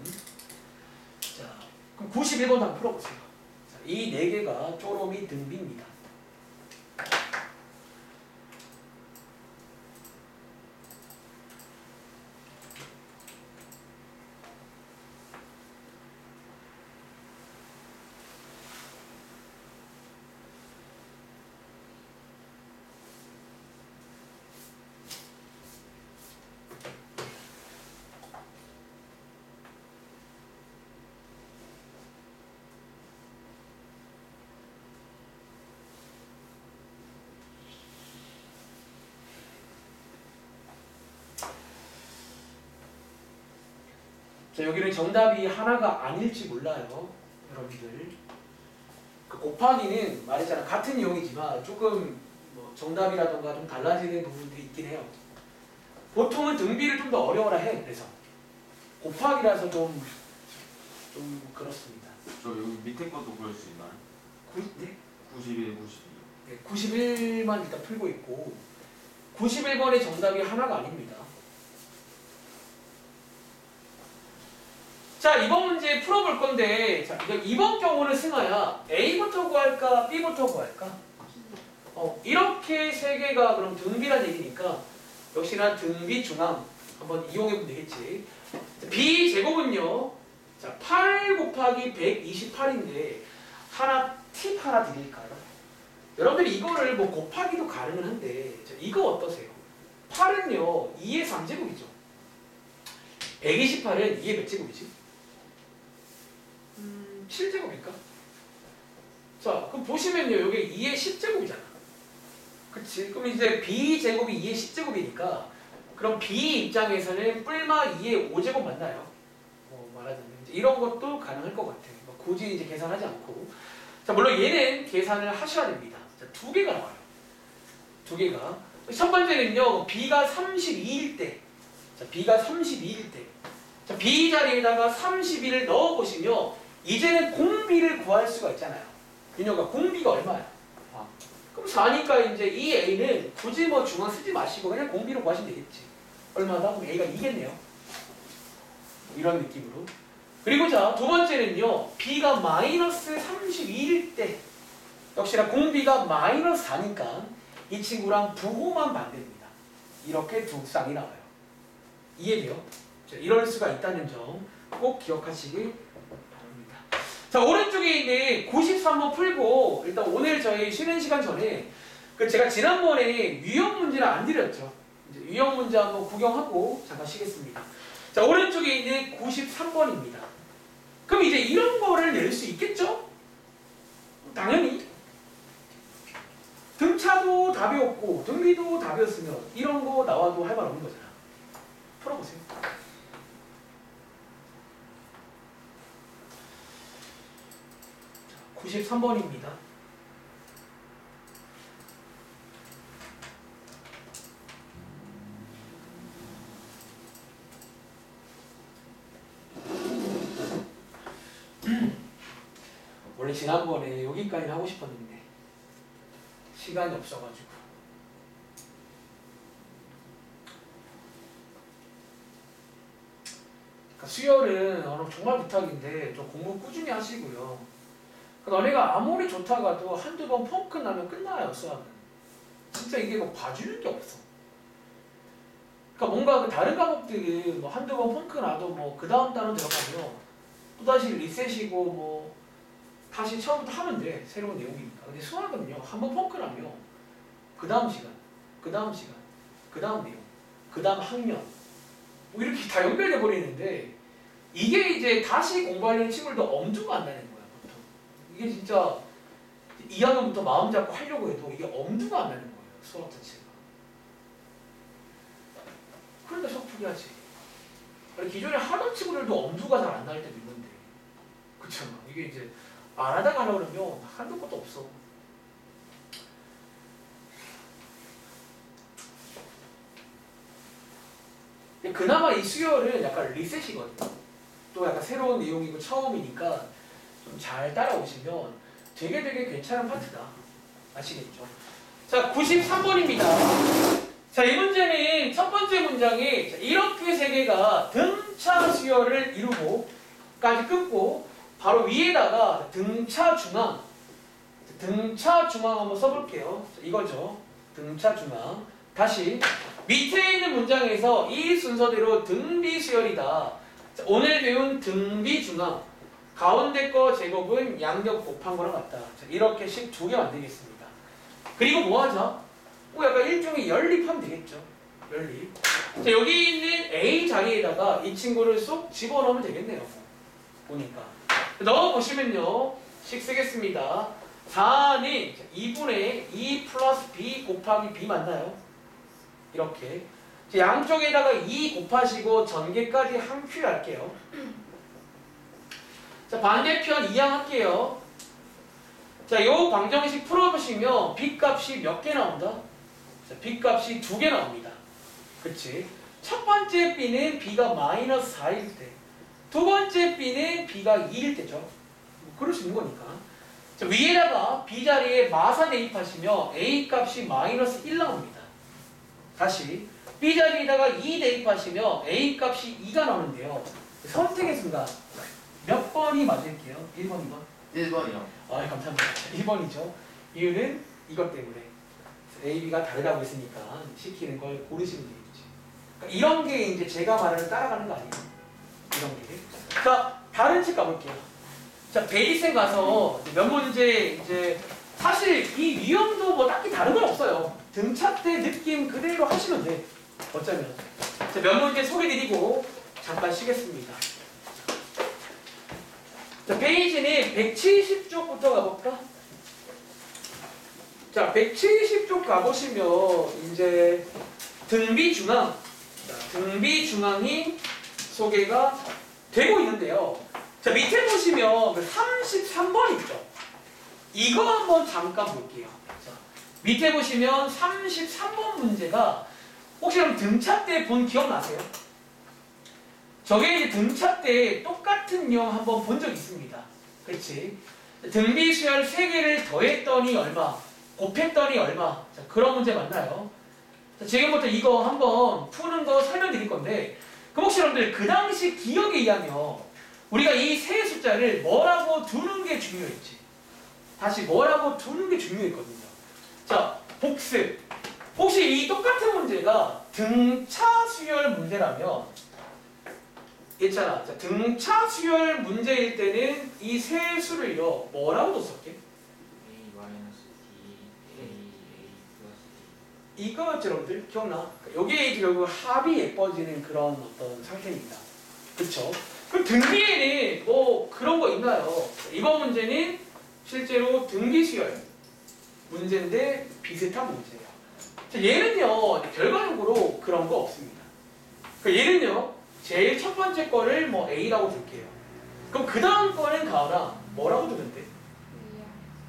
자, 그럼 91번 한번 풀어보세요. 자, 이 4개가 쪼로미 등비입니다. 자, 여기는 정답이 하나가 아닐지 몰라요. 여러분들. 그 곱하기는 말했잖아. 같은 내용이지만 조금 뭐 정답이라던가 좀 달라지는 부분들이 있긴 해요. 보통은 등비를 좀 더 어려워라 해. 그래서 곱하기라서 좀 그렇습니다. 저 여기 밑에 것도 그럴 수 있나요? 네? 91, 92. 네, 91만 일단 풀고 있고 91번의 정답이 하나가 아닙니다. 자, 이번 문제 풀어볼 건데 자, 이번 경우는 승아야 A부터 구할까 B부터 구할까? 이렇게 3개가 그럼 등비란 얘기니까 역시나 등비 중앙 한번 이용해보면 되겠지. B 제곱은요. 자, 8 곱하기 128인데 팁 하나 드릴까요? 여러분들이 이거를 뭐 곱하기도 가능은 한데 자, 이거 어떠세요? 8은요 2의 3제곱이죠. 128은 2의 몇 제곱이지? 7제곱일까? 자, 그럼 보시면요 여기 2의 10제곱이잖아. 그치? 그럼 이제 B제곱이 2의 10제곱이니까 그럼 B 입장에서는 뿔마 2의 5제곱 맞나요? 말하자면 이제 이런 것도 가능할 것 같아요. 굳이 이제 계산하지 않고. 자, 물론 얘는 계산을 하셔야 됩니다. 자, 2개가 나와요. 2개가. 첫 번째는요, B가 32일 때. 자, B가 32일 때. 자, B 자리에다가 32를 넣어보시면, 이제는 공비를 구할 수가 있잖아요. 윤혁아, 공비가 얼마야? 그럼 4니까 이제 이 A는 굳이 뭐 중앙 쓰지 마시고 그냥 공비로 구하시면 되겠지. 얼마다? 그럼 A가 2겠네요. 이런 느낌으로. 그리고 자, 두 번째는요. B가 마이너스 32일 때 역시나 공비가 마이너스 4니까 이 친구랑 부호만 반대입니다. 이렇게 두 쌍이 나와요. 이해돼요? 자, 이럴 수가 있다는 점 꼭 기억하시기 바랍니다. 자, 오른쪽에 있는 93번 풀고 일단 오늘 저희 쉬는 시간 전에 제가 지난번에 유형 문제를 안 드렸죠. 이제 유형 문제 한번 구경하고 잠깐 쉬겠습니다. 자, 오른쪽에 있는 93번입니다. 그럼 이제 이런 거를 낼 수 있겠죠? 당연히. 등차도 답이 없고 등비도 답이 없으면 이런 거 나와도 할 말 없는 거잖아. 풀어보세요. 자, 93번입니다. 원래 지난번에 여기까지 하고 싶었는데 시간이 없어가지고. 그러니까 수열은 정말 부탁인데 좀 공부 꾸준히 하시고요. 그러니까 너네가 아무리 좋다가도 한두 번 펑크 나면 끝나요. 수학은 진짜 이게 뭐 봐주는 게 없어. 그러니까 뭔가 그 다른 과목들은 뭐 한두 번 펑크 나도 뭐 그 다음 단원 들어가면 또다시 리셋이고 뭐 다시 처음부터 하면 돼. 새로운 내용이니까. 근데 수학은요, 한번 펑크 나면 그 다음 시간, 그 다음 시간, 그 다음 내용, 그 다음 학년 뭐 이렇게 다 연결돼 버리는데 이게 이제 다시 공부하려는 친구들도 엄두가 안 나는 거야. 보통 이게 진짜 2학년부터 마음 잡고 하려고 해도 이게 엄두가 안 나는 거예요. 수학 자체가. 그러니까 속풀이 하지. 기존에 하던 친구들도 엄두가 잘 안 날 때도 있는데 그쵸? 이게 이제 안 하다가 하려고 그러면 한도 것도 없어. 그나마 이 수열은 약간 리셋이거든요. 또 약간 새로운 내용이고 처음이니까 좀 잘 따라오시면 되게 괜찮은 파트다. 아시겠죠? 자, 93번입니다. 자, 이 문제는 첫 번째 문장에 이렇게 세 개가 등차 수열을 이루고까지 끊고 바로 위에다가 등차 중앙 한번 써볼게요. 자, 이거죠. 등차 중앙. 다시 밑에 있는 문장에서 이 순서대로 등비 수열이다. 자, 오늘 배운 등비 중앙 가운데 거 제곱은 양력 곱한 거랑 같다. 자, 이렇게 식 2개 만들겠습니다. 그리고 뭐 하자? 약간 일종의 연립하면 되겠죠. 연립. 자, 여기 있는 A 자리에다가 이 친구를 쏙 집어넣으면 되겠네요. 보니까. 넣어보시면요. 식 쓰겠습니다. 4는 2분의 2 플러스 B 곱하기 B 맞나요? 이렇게. 자, 양쪽에다가 2 곱하시고 전개까지 한 큐 할게요. 자, 반대편 이항할게요. 자, 요 방정식 풀어보시면 B 값이 몇 개 나온다? 자, B 값이 2개 나옵니다. 그치? 첫 번째 B는 B가 마이너스 4일 때, 두 번째 B는 B가 2일 때죠. 뭐 그럴 수 있는 거니까. 자, 위에다가 B 자리에 마사 대입하시면 A 값이 마이너스 1 나옵니다. 다시 B 자리에다가 2 대입하시면 A 값이 2가 나오는데요. 선택의 순간 몇 번이 맞을게요? 1번, 2번? 1번이요. 아, 감사합니다. 1번이죠. 이유는 이것 때문에 A, B가 다르다고 했으니까 시키는 걸 고르시면 되겠지. 그러니까 이런 게 이제 제가 말하는 따라가는 거 아니에요? 이런 게. 자, 다른 책 가볼게요. 자, 베이센 가서 몇 문제 이제 사실 이 유형도 뭐 딱히 다른 건 없어요. 등차 때 느낌 그대로 하시면 돼. 어쩌면. 자, 몇 문제 소개드리고 잠깐 쉬겠습니다. 자, 페이지는 170쪽부터 가볼까? 자, 170쪽 가보시면 이제 등비 중앙, 등비 중앙이 소개가 되고 있는데요. 자, 밑에 보시면 그 33번 있죠? 이거 한번 잠깐 볼게요. 자, 밑에 보시면 33번 문제가 혹시 그럼 등차 때 본 기억나세요? 저게 이제 등차 때 똑같은 유형 한번 본 적 있습니다. 그렇지? 등비 수열 3개를 더했더니 얼마? 곱했더니 얼마? 자, 그런 문제 맞나요? 자, 지금부터 이거 한번 푸는 거 설명드릴 건데, 그럼 혹시 여러분들 그 당시 기억에 의하면 우리가 이 세 숫자를 뭐라고 두는 게 중요했지? 다시 뭐라고 두는 게 중요했거든요. 자, 복습. 혹시 이 똑같은 문제가 등차 수열 문제라면 있잖아. 자, 등차 수열 문제일 때는 이 세 수를요 뭐라고 뒀었게? A 마이너스 D, A 플러스 D. 이거였죠, 여러분들? 기억나? 여기에 결국 합이 예뻐지는 그런 어떤 상태입니다. 그쵸? 그럼 등비에는 뭐 그런 거 있나요? 이번 문제는 실제로 등비 수열 문제인데 비슷한 문제예요. 자, 얘는요 결과적으로 그런 거 없습니다. 얘는요 제일 첫 번째 거를 뭐 A라고 둘게요. 그럼 그 다음 거는 가은아 뭐라고 두면 돼?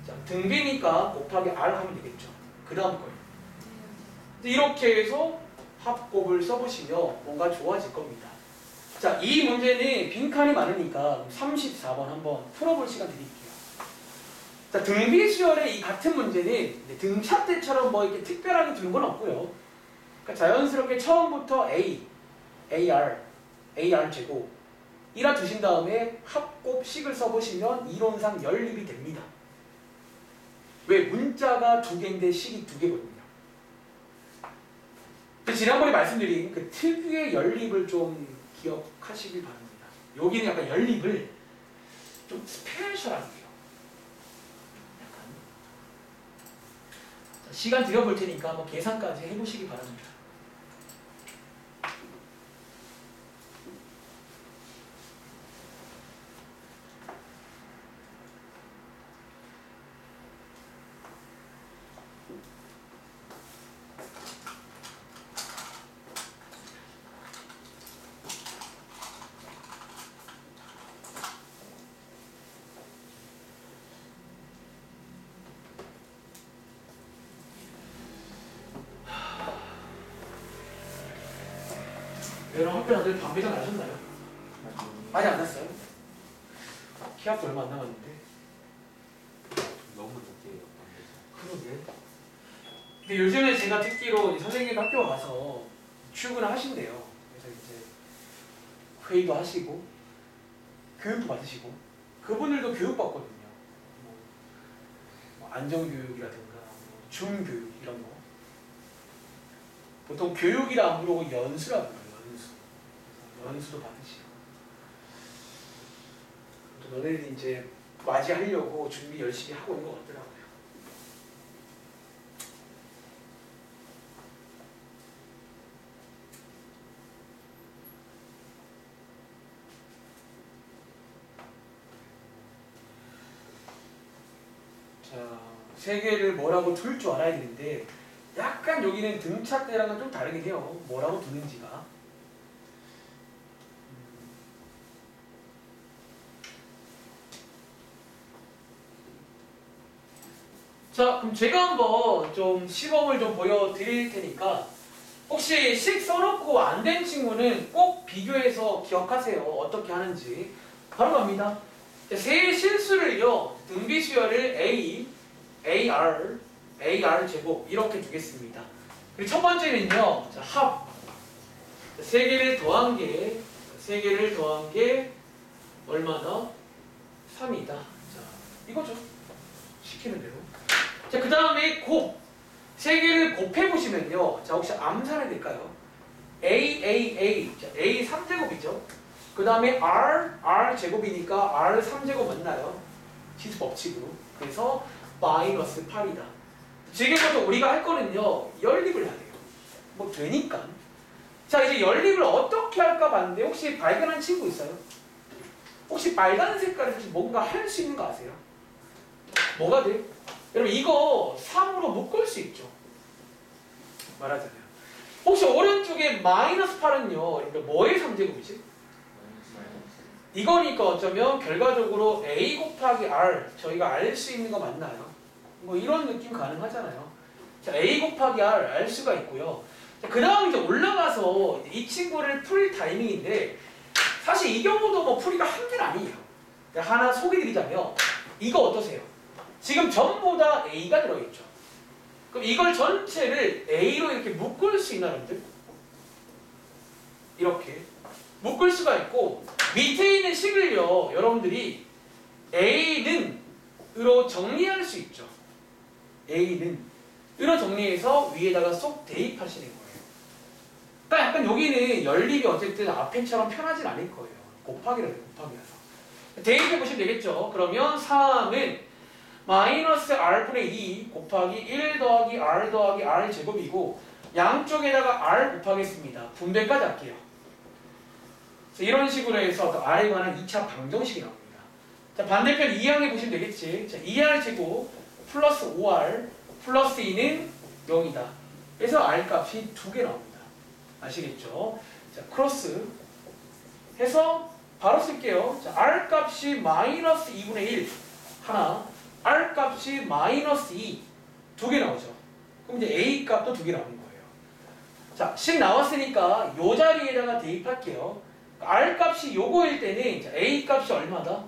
자, 등비니까 곱하기 R 하면 되겠죠. 그 다음 거예요. 이렇게 해서 합곱을 써보시면 뭔가 좋아질 겁니다. 자, 이 문제는 빈칸이 많으니까 34번 한번 풀어볼 시간 드릴게요. 자, 등비 수열의 이 같은 문제는 등차 때처럼 뭐 이렇게 특별하게 두는 건 없고요. 그러니까 자연스럽게 처음부터 A, AR 제곱 이라 두신 다음에 합곱식을 써보시면 이론상 연립이 됩니다. 왜? 문자가 2개인데 식이 2개거든요. 지난번에 말씀드린 그 특유의 연립을 좀 기억하시길 바랍니다. 여기는 약간 연립을 좀 스페셜하게 해요. 약간. 자, 시간 드려볼 테니까 한번 계산까지 해보시기 바랍니다. 여러분 학교 다들 반배정 안 하셨나요? 많이 안 났어요? 키압도 얼마 안 남았는데. 너무 늦게 그러게. 근데 요즘에 제가 듣기로 이 선생님도 학교 가서 출근을 하신대요. 그래서 이제 회의도 하시고 교육도 받으시고 그분들도 교육받거든요. 뭐 안전교육이라든가 뭐 중교육 이런 거. 보통 교육이라 안 부르고 연수라 불러요. 연수. 그래서 연수도 받으시고. 또 너네들이 이제 맞이하려고 준비 열심히 하고 있는 것 같더라고요. 자, 세 개를 뭐라고 둘 줄 알아야 되는데 약간 여기는 등차 때랑은 좀 다르긴 해요. 뭐라고 두는지가. 자, 그럼 제가 한번 좀 시범을 좀 보여드릴 테니까 혹시 식 써놓고 안 된 친구는 꼭 비교해서 기억하세요. 어떻게 하는지. 바로 갑니다. 자, 세 실수를요. 등비수열을 A, AR 제곱 이렇게 두겠습니다. 그리고 첫 번째는요. 자, 합. 세 개를 더한 게 얼마나? 3이다. 자, 이거죠. 시키는 대로. 자, 그 다음에 곱. 세 개를 곱해보시면요. 자, 혹시 암산이 될까요? A. 자, A 3제곱이죠. 그 다음에 R 제곱이니까 R 3제곱 맞나요? 치수 법칙으로. 그래서 마이너스 8이다. 지금부터 우리가 할 거는요. 연립을 해야 돼요. 뭐 되니까. 자, 이제 연립을 어떻게 할까 봤는데 혹시 발견한 친구 있어요? 혹시 빨간 색깔에서 뭔가 할 수 있는 거 아세요? 뭐가 돼요? 여러분 이거 3으로 묶을 수 있죠. 말하자면 혹시 오른쪽에 마이너스 8은요 그러니까 뭐의 3제곱이지? 이거니까 어쩌면 결과적으로 A 곱하기 R 저희가 알 수 있는 거 맞나요? 뭐 이런 느낌 가능하잖아요. 자, A 곱하기 R 알 수가 있고요. 그 다음 이제 올라가서 이 친구를 풀 타이밍인데 사실 이 경우도 뭐 풀이가 한계는 아니에요. 하나 소개드리자면 이거 어떠세요? 지금 전부 다 A가 들어있죠. 그럼 이걸 전체를 A로 이렇게 묶을 수 있나 여러분들? 이렇게 묶을 수가 있고 밑에 있는 식을요 여러분들이 A는으로 정리할 수 있죠. A는으로 정리해서 위에다가 쏙 대입하시는 거예요. 그러니까 약간 여기는 연립이 어쨌든 앞에처럼 편하진 않을 거예요. 곱하기라서 대입해 보시면 되겠죠. 그러면 3은 마이너스 R분의 2 곱하기 1 더하기 R 더하기 R 제곱이고 양쪽에다가 R 곱하겠습니다. 분배까지 할게요. 그래서 이런 식으로 해서 또 R에 관한 2차 방정식이 나옵니다. 자, 반대편 2항에 보시면 되겠지. 자, 2R 제곱 플러스 5R 플러스 2는 0이다. 그래서 R 값이 2개 나옵니다. 아시겠죠? 자, 크로스 해서 바로 쓸게요. 자, R 값이 마이너스 2분의 1 하나 R 값이 마이너스 2 두 개 나오죠. 그럼 이제 A 값도 2개 나오는 거예요. 자, 식 나왔으니까 요 자리에다가 대입할게요. R 값이 요거일 때는 자, A 값이 얼마다?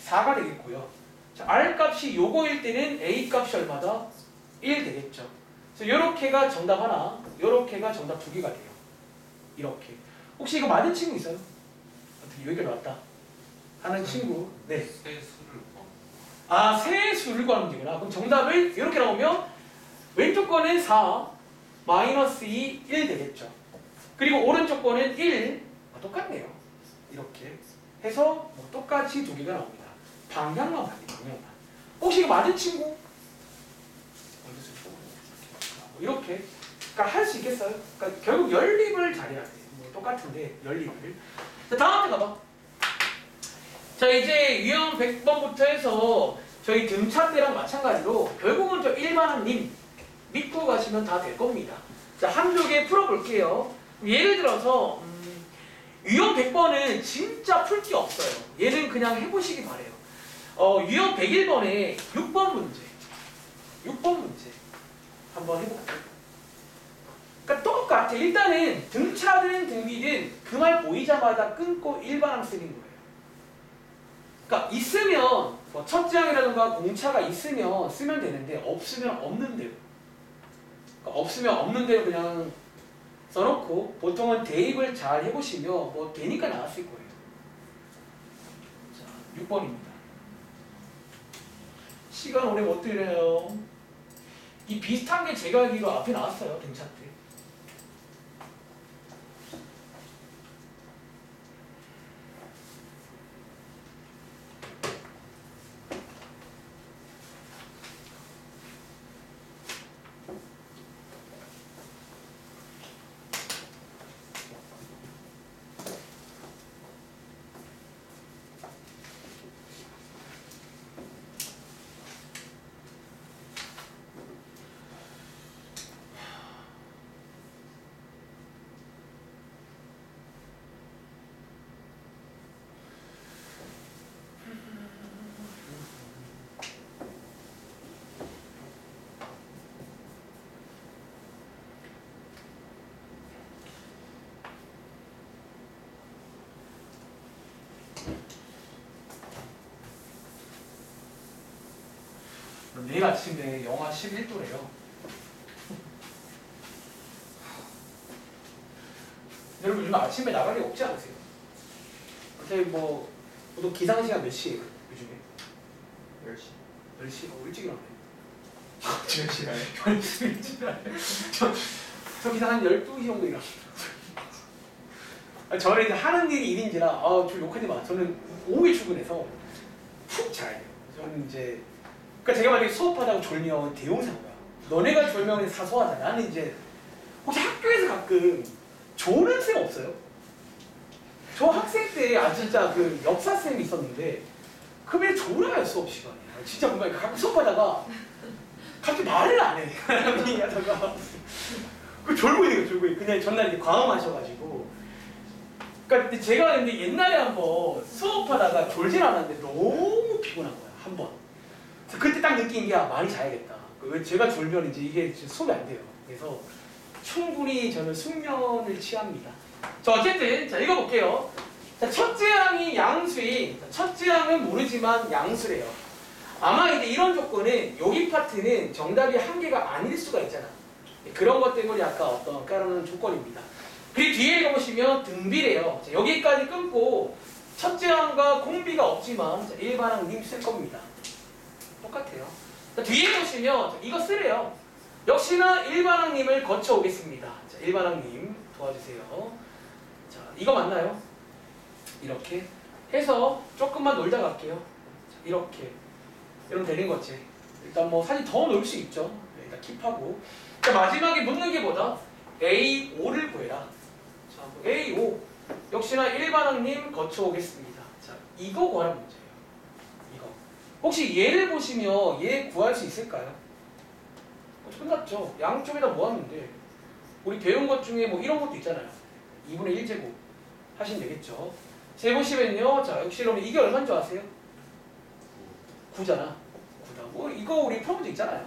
4가 되겠고요. 자, R 값이 요거일 때는 A 값이 얼마다? 1 되겠죠. 그래서 요렇게가 정답 하나, 요렇게가 정답 2개가 돼요. 이렇게. 혹시 이거 맞은 친구 있어요? 어떻게 여기가 나왔다 하는 친구? 네. 세 수를 아, 세 수를 구하는 문제구나. 그럼 정답을 이렇게 나오면 왼쪽 거는 4, 마이너스 2, 1 되겠죠. 그리고 오른쪽 거는 1, 똑같네요. 이렇게 해서 뭐 똑같이 2개가 나옵니다. 방향만 봐요, 방향만. 혹시 이거 맞은 친구? 이렇게. 그러니까 할 수 있겠어요? 그러니까 결국 연립을 잘해야 돼. 뭐 똑같은데 연립을. 자, 다음 데 가봐. 자, 이제 유형 100번부터 해서 저희 등차 때랑 마찬가지로 결국은 저 1만원님 믿고 가시면 다 될 겁니다. 자, 한두 개 풀어볼게요. 예를 들어서 유형 100번은 진짜 풀 게 없어요. 얘는 그냥 해보시기 바래요. 유형 101번에 6번 문제 한번 해볼게요. 그러니까 똑같아. 일단은 등차든 등비든 그 말 보이자마자 끊고 일반항 쓰는 거예요. 그러니까 있으면 뭐 첫지항이라든가 공차가 있으면 쓰면 되는데 없으면 없는 대로. 그러니까 없으면 없는 대로 그냥 써놓고 보통은 대입을 잘 해보시면 뭐 되니까 나왔을 거예요. 자, 6번입니다. 시간 오래 못 들여요. 이 비슷한 게 제가 알기로 앞에 나왔어요. 등차 때. 내일 아침에 영하 11도래요. 여러분 요즘 아침에 나갈 일 없지 않으세요? 어차피 뭐 보통 기상시간 몇 시에요? 요즘에? 10시. 10시? 일찍 일어나요. 10시가요? 벌써 일찍 일어나요. 저 기상 한 12시 정도 일어납니다. 저는 이제 하는 일이 일인지라 저 욕하지 마. 저는 오후에 출근해서 푹 자야 돼요. 저는 이제 그러니까 제가 만약에 수업하다가 졸면 대용사고야. 너네가 졸면 사소하잖아. 나는 이제 혹시 학교에서 가끔 조는 쌤 없어요? 저 학생 때 진짜 그 역사 쌤이 있었는데 그게 졸아요 수업 시간에. 진짜 뭔가 가끔 수업하다가 갑자기 말을 안 해. 얘기하다가 그 졸고 있는 거 졸고 있는 그냥 전날 이제 과음하셔가지고. 그러니까 근데 제가 근데 옛날에 한번 수업하다가 졸진 않았는데 너무 피곤한 거야 한 번. 그때 딱 느낀 게 많이 자야겠다. 왜 제가 졸면 이제 이게 수업이 안 돼요. 그래서 충분히 저는 숙면을 취합니다. 자 어쨌든 자 읽어볼게요. 자 첫째 항이 양수인 첫째 항은 모르지만 양수래요. 아마 이제 이런 조건은 여기 파트는 정답이 한 개가 아닐 수가 있잖아. 그런 것 때문에 아까 어떤 까르는 조건입니다. 그리고 뒤에 읽어보시면 등비래요. 자, 여기까지 끊고 첫째 항과 공비가 없지만 자, 일반항 님 쓸 겁니다. 똑같아요. 자, 뒤에 보시면 이거 쓰래요. 역시나 일반항님을 거쳐오겠습니다. 자, 일반항님 도와주세요. 자, 이거 맞나요? 이렇게 해서 조금만 놀다 갈게요. 자, 이렇게 이러면 되는 거지. 일단 뭐 사실 더 놀 수 있죠. 일단 킵하고. 자, 마지막에 묻는 게 뭐다? A5를 구해라. 자, A5 역시나 일반항님 거쳐오겠습니다. 자, 이거 구하라 문제예요. 이거. 혹시 얘를 보시면 얘 구할 수 있을까요? 끝났죠. 양쪽에다 모았는데 우리 배운 것 중에 뭐 이런 것도 있잖아요. 2분의 1제곱 하시면 되겠죠. 재보시면요. 자, 역시 그러면 이게 얼마인 줄 아세요? 9잖아. 9다. 뭐 이거 우리 풀어본 적 있잖아요.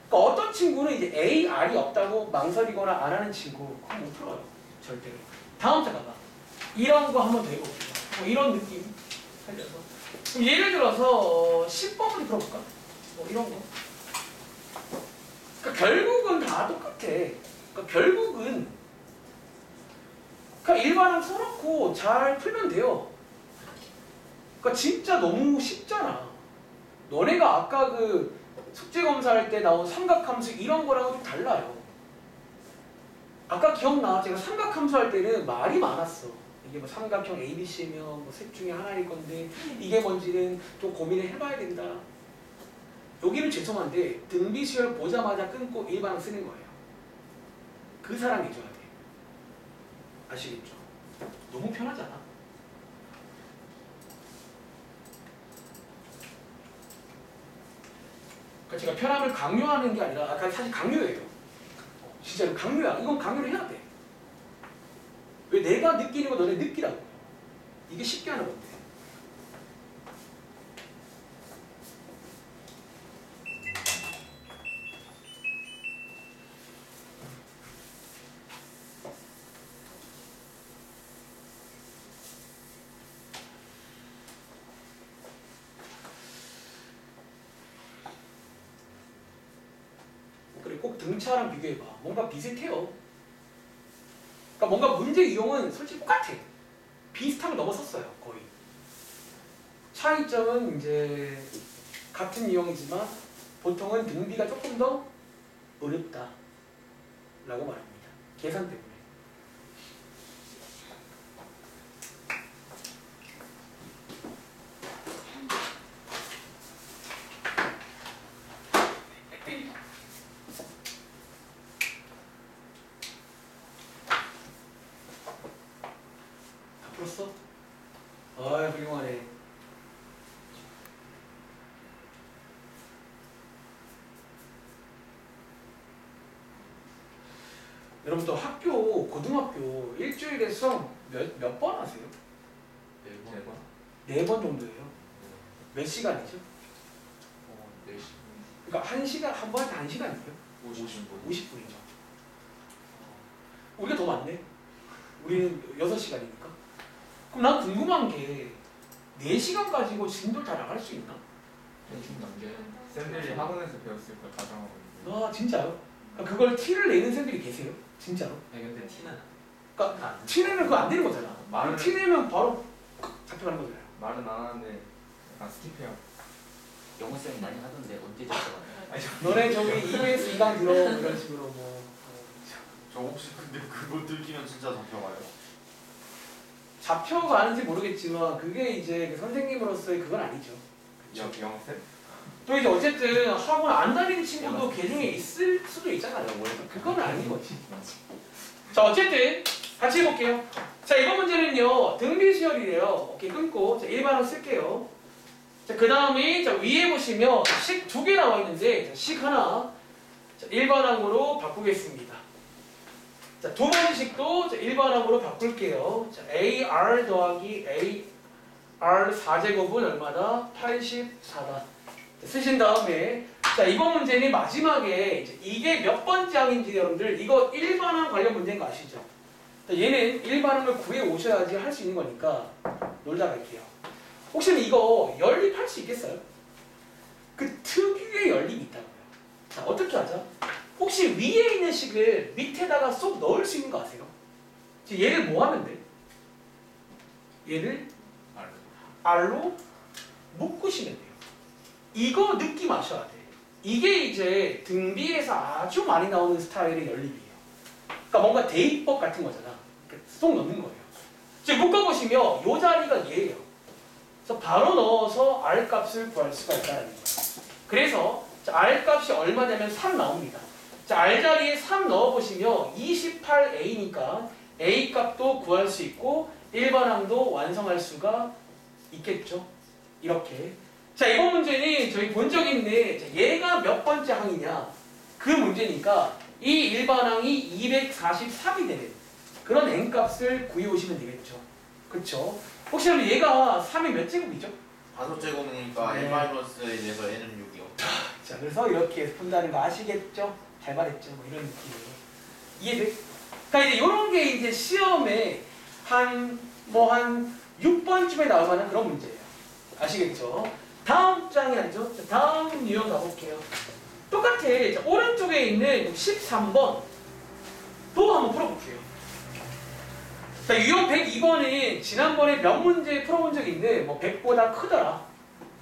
그러니까 어떤 친구는 이제 A, R이 없다고 망설이거나 안 하는 친구 그건 못 풀어요. 절대로. 다음 자 가봐. 이런 거 한번 더 해볼게요. 뭐 이런 느낌 살려서. 그럼 예를 들어서 10번부터 풀어볼까? 뭐 이런 거. 그러니까 결국은 다 똑같아. 그러니까 결국은 그냥 일반항 써놓고 잘 풀면 돼요. 그러니까 진짜 너무 쉽잖아. 너네가 아까 그 숙제 검사할 때 나온 삼각함수 이런 거랑은 좀 달라요. 아까 기억나? 제가 삼각함수 할 때는 말이 많았어. 이게 뭐 삼각형 ABC면 뭐 셋 중에 하나일 건데 이게 뭔지는 좀 고민을 해봐야 된다. 여기는 죄송한데 등비수열 보자마자 끊고 일반항 쓰는 거예요. 그 사람 해줘야 돼. 아시겠죠? 너무 편하잖아. 그러니까 제가 편함을 강요하는 게 아니라 아까 사실 강요예요. 진짜로 강요야. 이건 강요를 해야 돼. 왜 내가 느끼는 거 너네 느끼라고. 이게 쉽게 하는 건데. 등차랑 비교해봐. 뭔가 비슷해요. 그러니까 뭔가 문제 유형은 솔직히 똑같아. 비슷하게 넘어섰어요, 거의. 차이점은 이제 같은 유형이지만 보통은 등비가 조금 더 어렵다 라고 말합니다. 계산 때문에. 다 풀었어? 아이 훌륭하네. 여러분 또 학교, 고등학교 일주일에 수업 몇 번 하세요? 네 번? 4번 정도예요. 몇 시간이죠? 4시 그러니까 1시간, 한 번에 1시간이에요? 50분 50분이죠. 우리가 더 많네. 우리는 6시간이니까. 그럼 난 궁금한 게 4시간 가지고 진도 다 나갈 수 있나? 대충 남겨요. 쌤들이 학원에서 배웠을 걸 가정하고 있는데 아 진짜요? 그러니까 그걸 티를 내는 쌤들이 계세요? 진짜로? 아니 근데 티는 그러니까 안 티 내면 그거 안 되는 거잖아. 말을- 티 내면 바로 잡혀가는 거잖아요. 말은 안 하는데 약간 스킵해요. 영어 쌤 많이 하던데 언제 잡혀가나요? 너네 저기 EBS 2강 들어 이런 식으로 뭐 저 혹시 근데 그거 들키면 진짜 잡혀가요? 잡혀가는지 모르겠지만 그게 이제 그 선생님으로서의 그건 아니죠. 영쌤? 또 이제 어쨌든 학원 안 다니는 친구도 개중에 있을 수도 있잖아요. 그건 아닌 거지. 자 어쨌든 같이 해볼게요. 자 이번 문제는요 등비수열이래요. 오케이 끊고 자, 일반어 쓸게요. 자 그 다음에 자 위에 보시면 식 2개 나와 있는데 자, 식 하나 자, 일반항으로 바꾸겠습니다. 자 두 번째 식도 자, 일반항으로 바꿀게요. 자 AR 더하기 AR 4제곱은 얼마다? 84다. 쓰신 다음에 자 이번 문제는 마지막에 이게 몇 번째 항인지 여러분들 이거 일반항 관련 문제인 거 아시죠? 자, 얘는 일반항을 구해 오셔야지 할 수 있는 거니까 놀다 갈게요. 혹시 이거 연립할 수 있겠어요? 그 특유의 연립이 있다고요. 자 어떻게 하자? 혹시 위에 있는 식을 밑에다가 쏙 넣을 수 있는 거 아세요? 지금 얘를 뭐 하면 돼? 얘를 R로 묶으시면 돼요. 이거 느낌 아셔야 돼. 이게 이제 등비에서 아주 많이 나오는 스타일의 연립이에요. 그러니까 뭔가 대입법 같은 거잖아. 쏙 넣는 거예요. 지금 묶어보시면 이 자리가 얘예요. 그래서 바로 넣어서 R 값을 구할 수가 있다는 거예요. 그래서 자, R 값이 얼마냐면 3 나옵니다. 자, R 자리에 3 넣어보시면 28A니까 A 값도 구할 수 있고 일반항도 완성할 수가 있겠죠. 이렇게. 자 이번 문제는 저희 본 적 있는 자, 얘가 몇 번째 항이냐 그 문제니까 이 일반항이 243이 되는 그런 n값을 구해오시면 되겠죠. 그쵸? 혹시 여러분 얘가 3이 몇 제곱이죠? 5제곱이니까 네. 1-A에 대해서 N은 6이요. 자 그래서 이렇게 푼다는 거 아시겠죠? 잘 말했죠? 뭐 이런 느낌으로 이해돼? 그러니까 이제 이런 게 이제 시험에 한 6번쯤에 나올 만한 그런 문제예요. 아시겠죠? 다음 장이 아니죠? 자, 다음 유형 가볼게요. 똑같아. 자, 오른쪽에 있는 13번 또 한번 풀어볼게요. 자, 유형 102번은 지난번에 몇 문제 풀어본 적이 있는 100보다 크더라,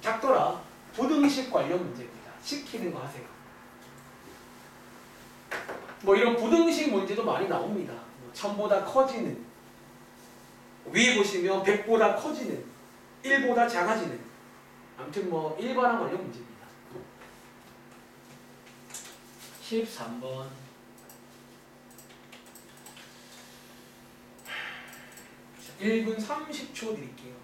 작더라, 부등식 관련 문제입니다. 시키는 거 하세요. 이런 부등식 문제도 많이 나옵니다. 1000보다 커지는, 위에 보시면 100보다 커지는, 1보다 작아지는, 아무튼 일반항 관련 문제입니다. 13번. 자, 1분 30초 드릴게요.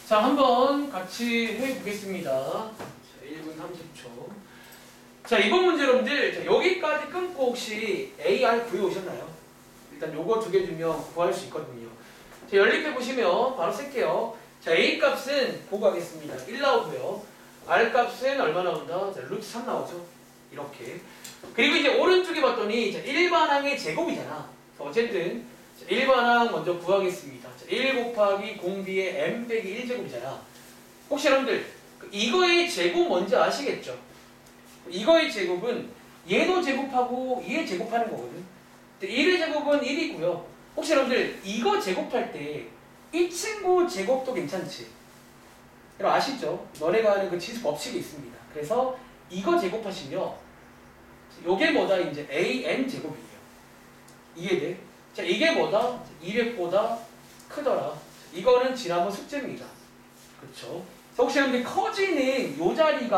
자, 한번 같이 해보겠습니다. 자, 1분 30초. 자, 이번 문제 여러분들, 자, 여기까지 끊고 혹시 AR 구해오셨나요? 일단 요거 두 개 주면 구할 수 있거든요. 자, 연립해 보시면 바로 쓸게요. 자, A 값은 보고 하겠습니다. 1 나오고요. R 값은 얼마 나온다? 자, 루트 3 나오죠. 이렇게. 그리고 이제 오른쪽에 봤더니 자, 일반항의 제곱이잖아. 어쨌든 자, 일반항 먼저 구하겠습니다. 자, 1 곱하기 공비의 m 빼기 1제곱이잖아. 혹시 여러분들 이거의 제곱 뭔지 아시겠죠? 이거의 제곱은 얘도 제곱하고 얘 제곱하는 거거든. 1의 제곱은 1이고요. 혹시 여러분들 이거 제곱할 때 이 친구 제곱도 괜찮지? 여러분 아시죠? 너네가 하는 그 지수 법칙이 있습니다. 그래서 이거 제곱하시면 요게 뭐다? 이제 an 제곱이에요. 이해돼? 자, 이게 뭐다? 200보다 크더라. 이거는 지난번 숙제입니다. 그렇죠? 혹시 여러분들 커지는 요 자리가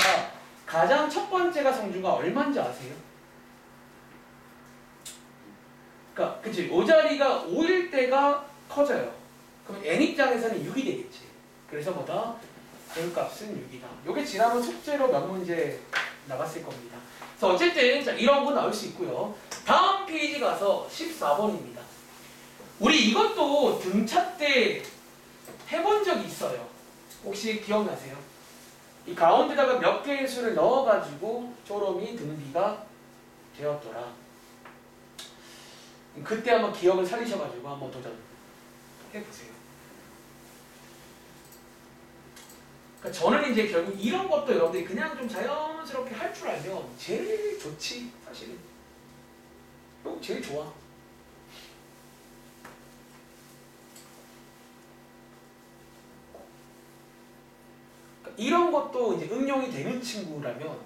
가장 첫 번째가 성주가 얼마인지 아세요? 그러니까 그치? 요 자리가 5일 때가 커져요. 그럼 n 입장에서는 6이 되겠지. 그래서 뭐다? n 값은 6이다. 요게 지난번 숙제로 몇 문제 나갔을 겁니다. 그래서 어쨌든 자, 이런 거 나올 수 있고요. 다음 페이지 가서 14번입니다. 우리 이것도 등차 때 해본 적이 있어요. 혹시 기억나세요? 이 가운데다가 몇 개의 수를 넣어가지고 쪼롬이 등비가 되었더라. 그때 한번 기억을 살리셔가지고 한번 도전해보세요. 그러니까 저는 이제 결국 이런 것도 여러분들이 그냥 좀 자연스럽게 할 줄 알면 제일 좋지, 사실은. 제일 좋아. 그러니까 이런 것도 이제 응용이 되는 친구라면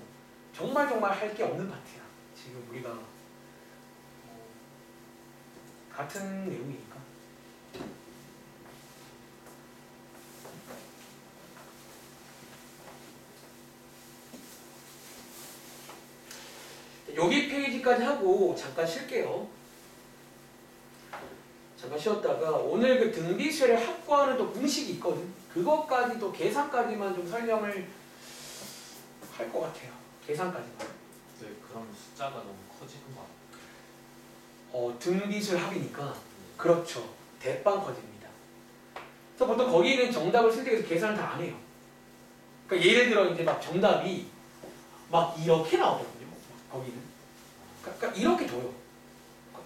정말 할 게 없는 파트야. 지금 우리가 같은 내용이니까. 여기 페이지까지 하고 잠깐 쉴게요. 잠깐 쉬었다가 오늘 그 등비수열을 확보하는 또 공식이 있거든. 그것까지 또 계산까지만 좀 설명을 할 것 같아요. 계산까지만. 네, 그럼 숫자가 너무 커지는 거 같아요. 등비수열 합이니까 그렇죠. 대빵 커집니다. 그래서 보통 거기는 정답을 쓸 때 계산을 다 안 해요. 그러니까 예를 들어 이제 막 정답이 막 이렇게 나오거든요. 거기는. 그러니까 이렇게 둬요.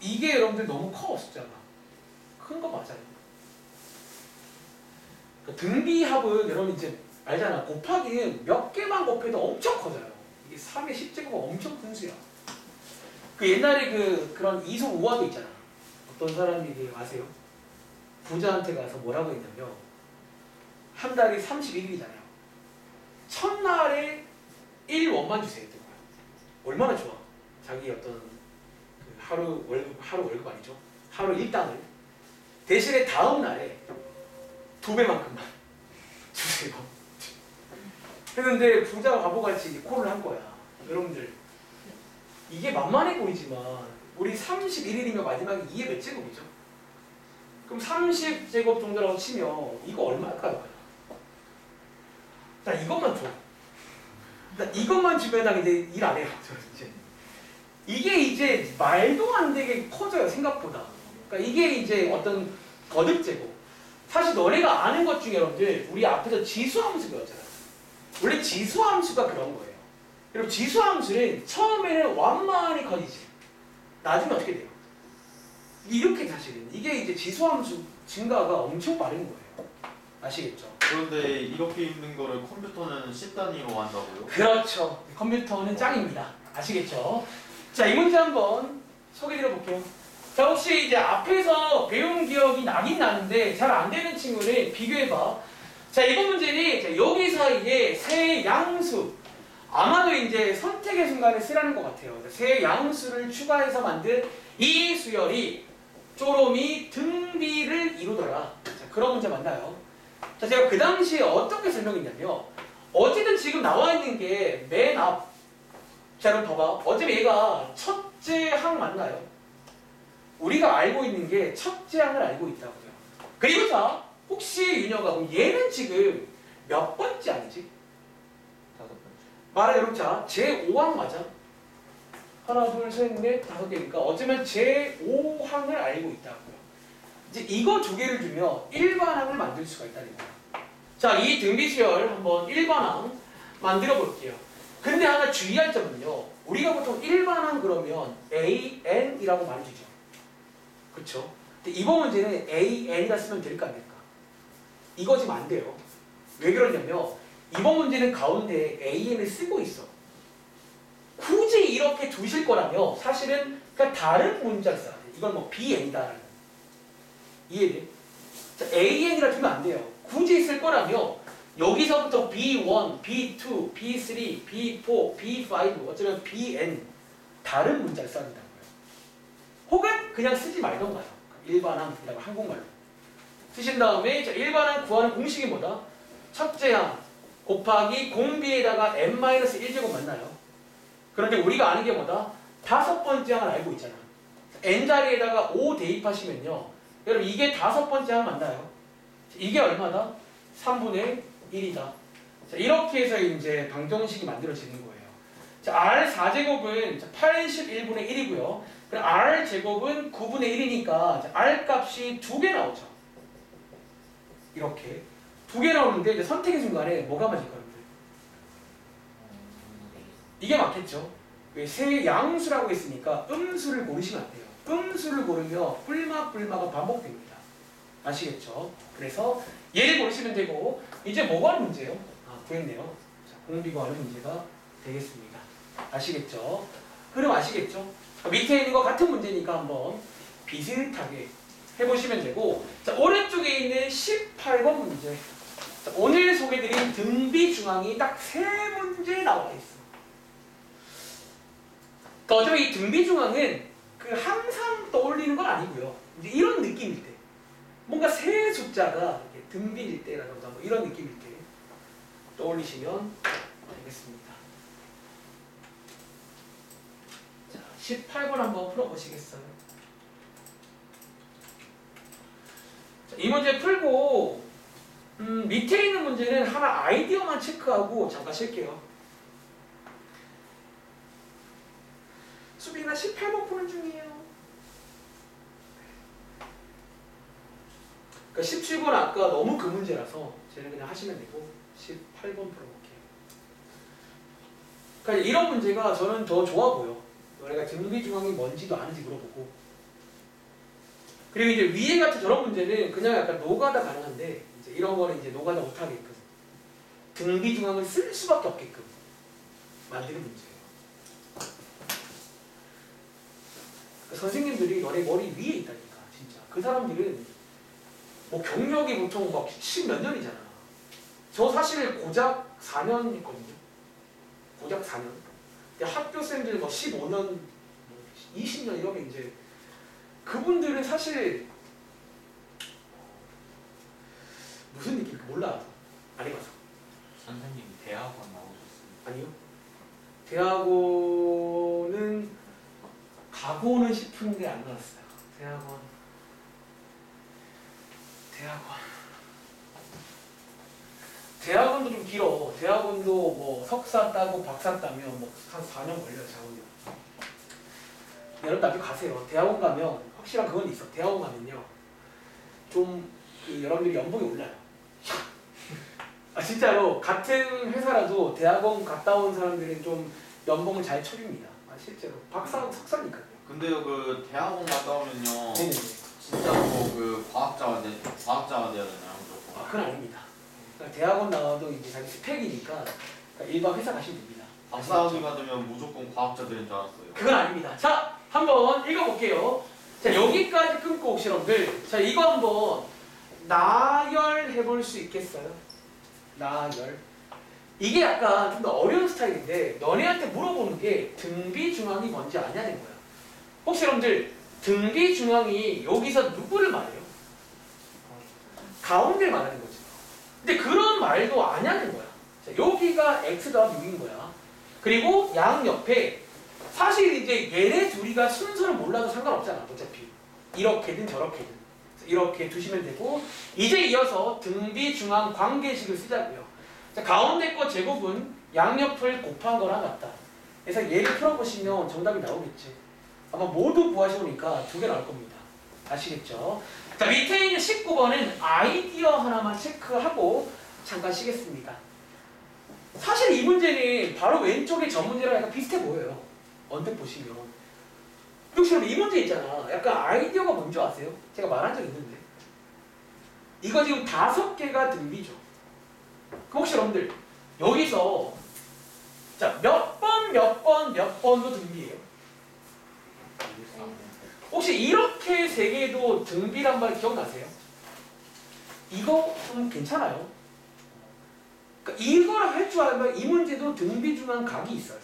이게 여러분들 너무 커 숫자가. 큰 거 맞아요. 그러니까 등비합은 여러분 이제 알잖아. 곱하기는 몇 개만 곱해도 엄청 커져요. 이게 3의 10제곱은 엄청 큰 수야. 그 옛날에 그런 이소 우화도 있잖아. 어떤 사람이 아세요? 부자한테 가서 뭐라고 했냐면 한 달이 31일이잖아요. 첫날에 1원만 주세요. 얼마나 좋아. 자기 어떤 그 하루 월급 아니죠. 하루 일당을 대신에 다음 날에 2배만큼만 주세요. 했는데 부자가 바보같이 콜을 한 거야. 여러분들 이게 만만해 보이지만 우리 31일이면 마지막에 2의 몇 제곱이죠? 그럼 30제곱 정도라고 치면 이거 얼마일까요? 나 이것만 줘. 나 이것만 주면 나 이제 일 안 해요. 저 이제. 이게 이제 말도 안 되게 커져요. 생각보다. 그러니까 이게 이제 어떤 거듭제곱. 사실 너네가 아는 것 중에 여러분들 우리 앞에서 지수함수 배웠잖아. 원래 지수함수가 그런 거예요. 여러분 지수함수는 처음에는 완만히 커지지. 나중에 어떻게 돼요? 이렇게 사실은 이게 이제 지수함수 증가가 엄청 빠른 거예요. 아시겠죠? 그런데 이렇게 있는 거를 컴퓨터는 10단위로 한다고요? 그렇죠. 컴퓨터는 짱입니다. 아시겠죠? 자, 이 문제 한번 소개드려 볼게요. 자, 혹시 이제 앞에서 배운 기억이 나긴 나는데 잘 안 되는 친구는 비교해봐. 자, 이번 문제는 자, 여기 사이에 세 양수. 아마도 이제 선택의 순간에 쓰라는 것 같아요. 세 양수를 추가해서 만든 이 수열이 쪼롬이 등비를 이루더라. 자, 그런 문제 맞나요? 자, 제가 그 당시에 어떻게 설명했냐면 어쨌든 지금 나와 있는 게 맨 앞. 자, 그럼 봐봐. 어차피 얘가 첫째 항 맞나요? 우리가 알고 있는 게 첫째 항을 알고 있다고요. 그리고 자, 혹시 윤혁아 그럼 얘는 지금 몇 번째 아니지? 5번째. 말해 여러분 제5항 맞아? 하나 둘셋넷 5개니까 어쩌면 제5항을 알고 있다고요. 이제 이거 2개를 주면 일반항을 만들 수가 있다는 거야. 자, 이 등비수열 한번 일반항 만들어 볼게요. 근데 하나 주의할 점은요. 우리가 보통 일반항 그러면 AN이라고 말해주죠. 그쵸? 근데 이번 문제는 AN이라 쓰면 될까 안 될까? 이거 지금 안 돼요. 왜 그러냐면 이번 문제는 가운데 AN을 쓰고 있어. 굳이 이렇게 두실 거라면 사실은 그냥 다른 문자를 써야 돼. 이건 뭐 BN이다라는. 이해돼? 자, AN이라 두면 안 돼요. 굳이 쓸 거라면 여기서부터 B1, B2, B3, B4, B5 어쩌면 BN 다른 문자를 써야 된다는 거예요. 혹은 그냥 쓰지 말던가요. 일반항이라고 한국말로 쓰신 다음에 자, 일반항 구하는 공식이 뭐다? 첫째 항 곱하기 공비에다가 n-1제곱 맞나요? 그런데 우리가 아는 게 뭐다? 5번째 항을 알고 있잖아. n자리에다가 5 대입하시면요. 여러분 이게 5번째 항 맞나요? 이게 얼마다? 3분의 1이다. 자, 이렇게 해서 이제 방정식이 만들어지는 거예요. 자, R4제곱은 81분의 1이고요. 그럼 R제곱은 9분의 1이니까 R 값이 2개 나오죠. 이렇게 2개 나오는데 이제 선택의 순간에 뭐가 맞을 거예요? 이게 맞겠죠? 왜 세 양수라고 했으니까 음수를 고르시면 안 돼요. 음수를 고르면 뿔마가 반복됩니다. 아시겠죠? 그래서 얘를 고르시면 되고 이제 뭐 구하는 문제예요? 구했네요. 자, 공비 구하는 문제가 되겠습니다. 아시겠죠? 그럼 아시겠죠? 밑에 있는 거 같은 문제니까 한번 비슷하게 해보시면 되고 자, 오른쪽에 있는 18번 문제 자, 오늘 소개드린 등비 중앙이 딱 3문제 나와 있어. 그러니까 어차피 이 등비 중앙은 그 항상 떠올리는 건 아니고요. 이제 이런 느낌일 때 뭔가 세 숫자가 등비일 때라던가 뭐 이런 느낌일 때 떠올리시면 되겠습니다. 자, 18번 한번 풀어보시겠어요? 자, 이 문제 풀고 밑에 있는 문제는 하나 아이디어만 체크하고 잠깐 쉴게요. 수빈아 18번 푸는 중이에요. 그러니까 17번 아까 너무 그 문제라서 쟤는 그냥 하시면 되고 18번 풀어볼게요. 그러니까 이런 문제가 저는 더 좋아 보여. 너네가 등비 중앙이 뭔지도 아는지 물어보고 그리고 이제 위에 같은 저런 문제는 그냥 약간 노가다 가능한데 이제 이런 거는 이제 노가다 못하게끔 등비 중앙을 쓸 수밖에 없게끔 만드는 문제예요. 그러니까 선생님들이 너네 머리 위에 있다니까 진짜. 그 사람들은 뭐 경력이 보통 막 10몇 년이잖아. 저 사실 고작 4년 했거든요. 고작 4년. 근데 학교생들 뭐 15년, 20년 이러면 이제 그분들은 사실 무슨 느낌일까 몰라. 안 해봐서. 선생님 대학원 나오셨습니다. 아니요. 대학원은 가고는 싶은데 안 나왔어요. 대학원도 좀 길어. 대학원도 뭐 석사 따고 박사 따면 뭐 한 4년 걸려요. 자원이. 여러분 나중에 가세요. 대학원 가면 확실한 그건 있어. 대학원 가면요. 좀 그 여러분들이 연봉이 올라요. 아 진짜로 같은 회사라도 대학원 갔다 온 사람들은 좀 연봉을 잘 쳐줍니다. 아 실제로 박사 석사니까요. 근데요 그 대학원 갔다 오면요 네네. 진짜로 그 과학자가 돼야 되나요? 무조건? 그건 아닙니다. 그러니까 대학원 나와도 이제 자기 스펙이니까 그러니까 일반 회사 가시면 됩니다. 박사학위 받으면 무조건 과학자들인 줄 알았어요. 그건 아닙니다. 자, 한번 읽어볼게요. 자, 여기까지 끊고 혹시 여러분들 자, 이거 한번 나열해볼 수 있겠어요? 나열. 이게 약간 좀 더 어려운 스타일인데 너네한테 물어보는 게 등비 중앙이 뭔지 아냐는 거야. 혹시 여러분들 등비 중앙이 여기서 누구를 말해요? 가운데를 말하는 거지. 근데 그런 말도 아냐는 거야. 자, 여기가 x 더하기 6인 거야. 그리고 양 옆에 사실 이제 얘네 둘이가 순서를 몰라도 상관없잖아. 어차피 이렇게든 저렇게든 이렇게 두시면 되고 이제 이어서 등비 중앙 관계식을 쓰자고요. 자, 가운데 거 제곱은 양옆을 곱한 거랑 같다. 그래서 얘를 풀어보시면 정답이 나오겠지. 아마 모두 구하시니까 두 개 나올 겁니다. 아시겠죠? 자, 밑에 있는 19번은 아이디어 하나만 체크하고 잠깐 쉬겠습니다. 사실 이 문제는 바로 왼쪽에 저 문제랑 약간 비슷해 보여요. 언뜻 보시면. 혹시 여러분 이 문제 있잖아. 약간 아이디어가 뭔지 아세요? 제가 말한 적 있는데. 이거 지금 5개가 등비죠. 그럼 혹시 여러분들 여기서 자, 몇 번도 등비예요? 혹시 이렇게 3개도 등비란 말 기억나세요? 이거 좀 괜찮아요. 그러니까 이걸 할 줄 알면 이 문제도 등비 중앙 각이 있어요.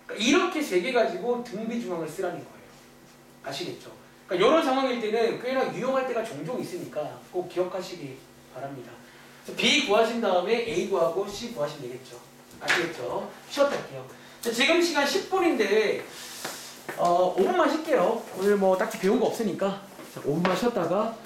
그러니까 이렇게 3개 가지고 등비 중앙을 쓰라는 거예요. 아시겠죠? 그러니까 이런 상황일 때는 꽤나 유용할 때가 종종 있으니까 꼭 기억하시기 바랍니다. 그래서 B 구하신 다음에 A 구하고 C 구하시면 되겠죠. 아시겠죠? 쉬었다 할게요. 자, 지금 시간 10분인데 5분만 쉴게요. 오늘 뭐 딱히 배운 거 없으니까 자, 5분만 쉬었다가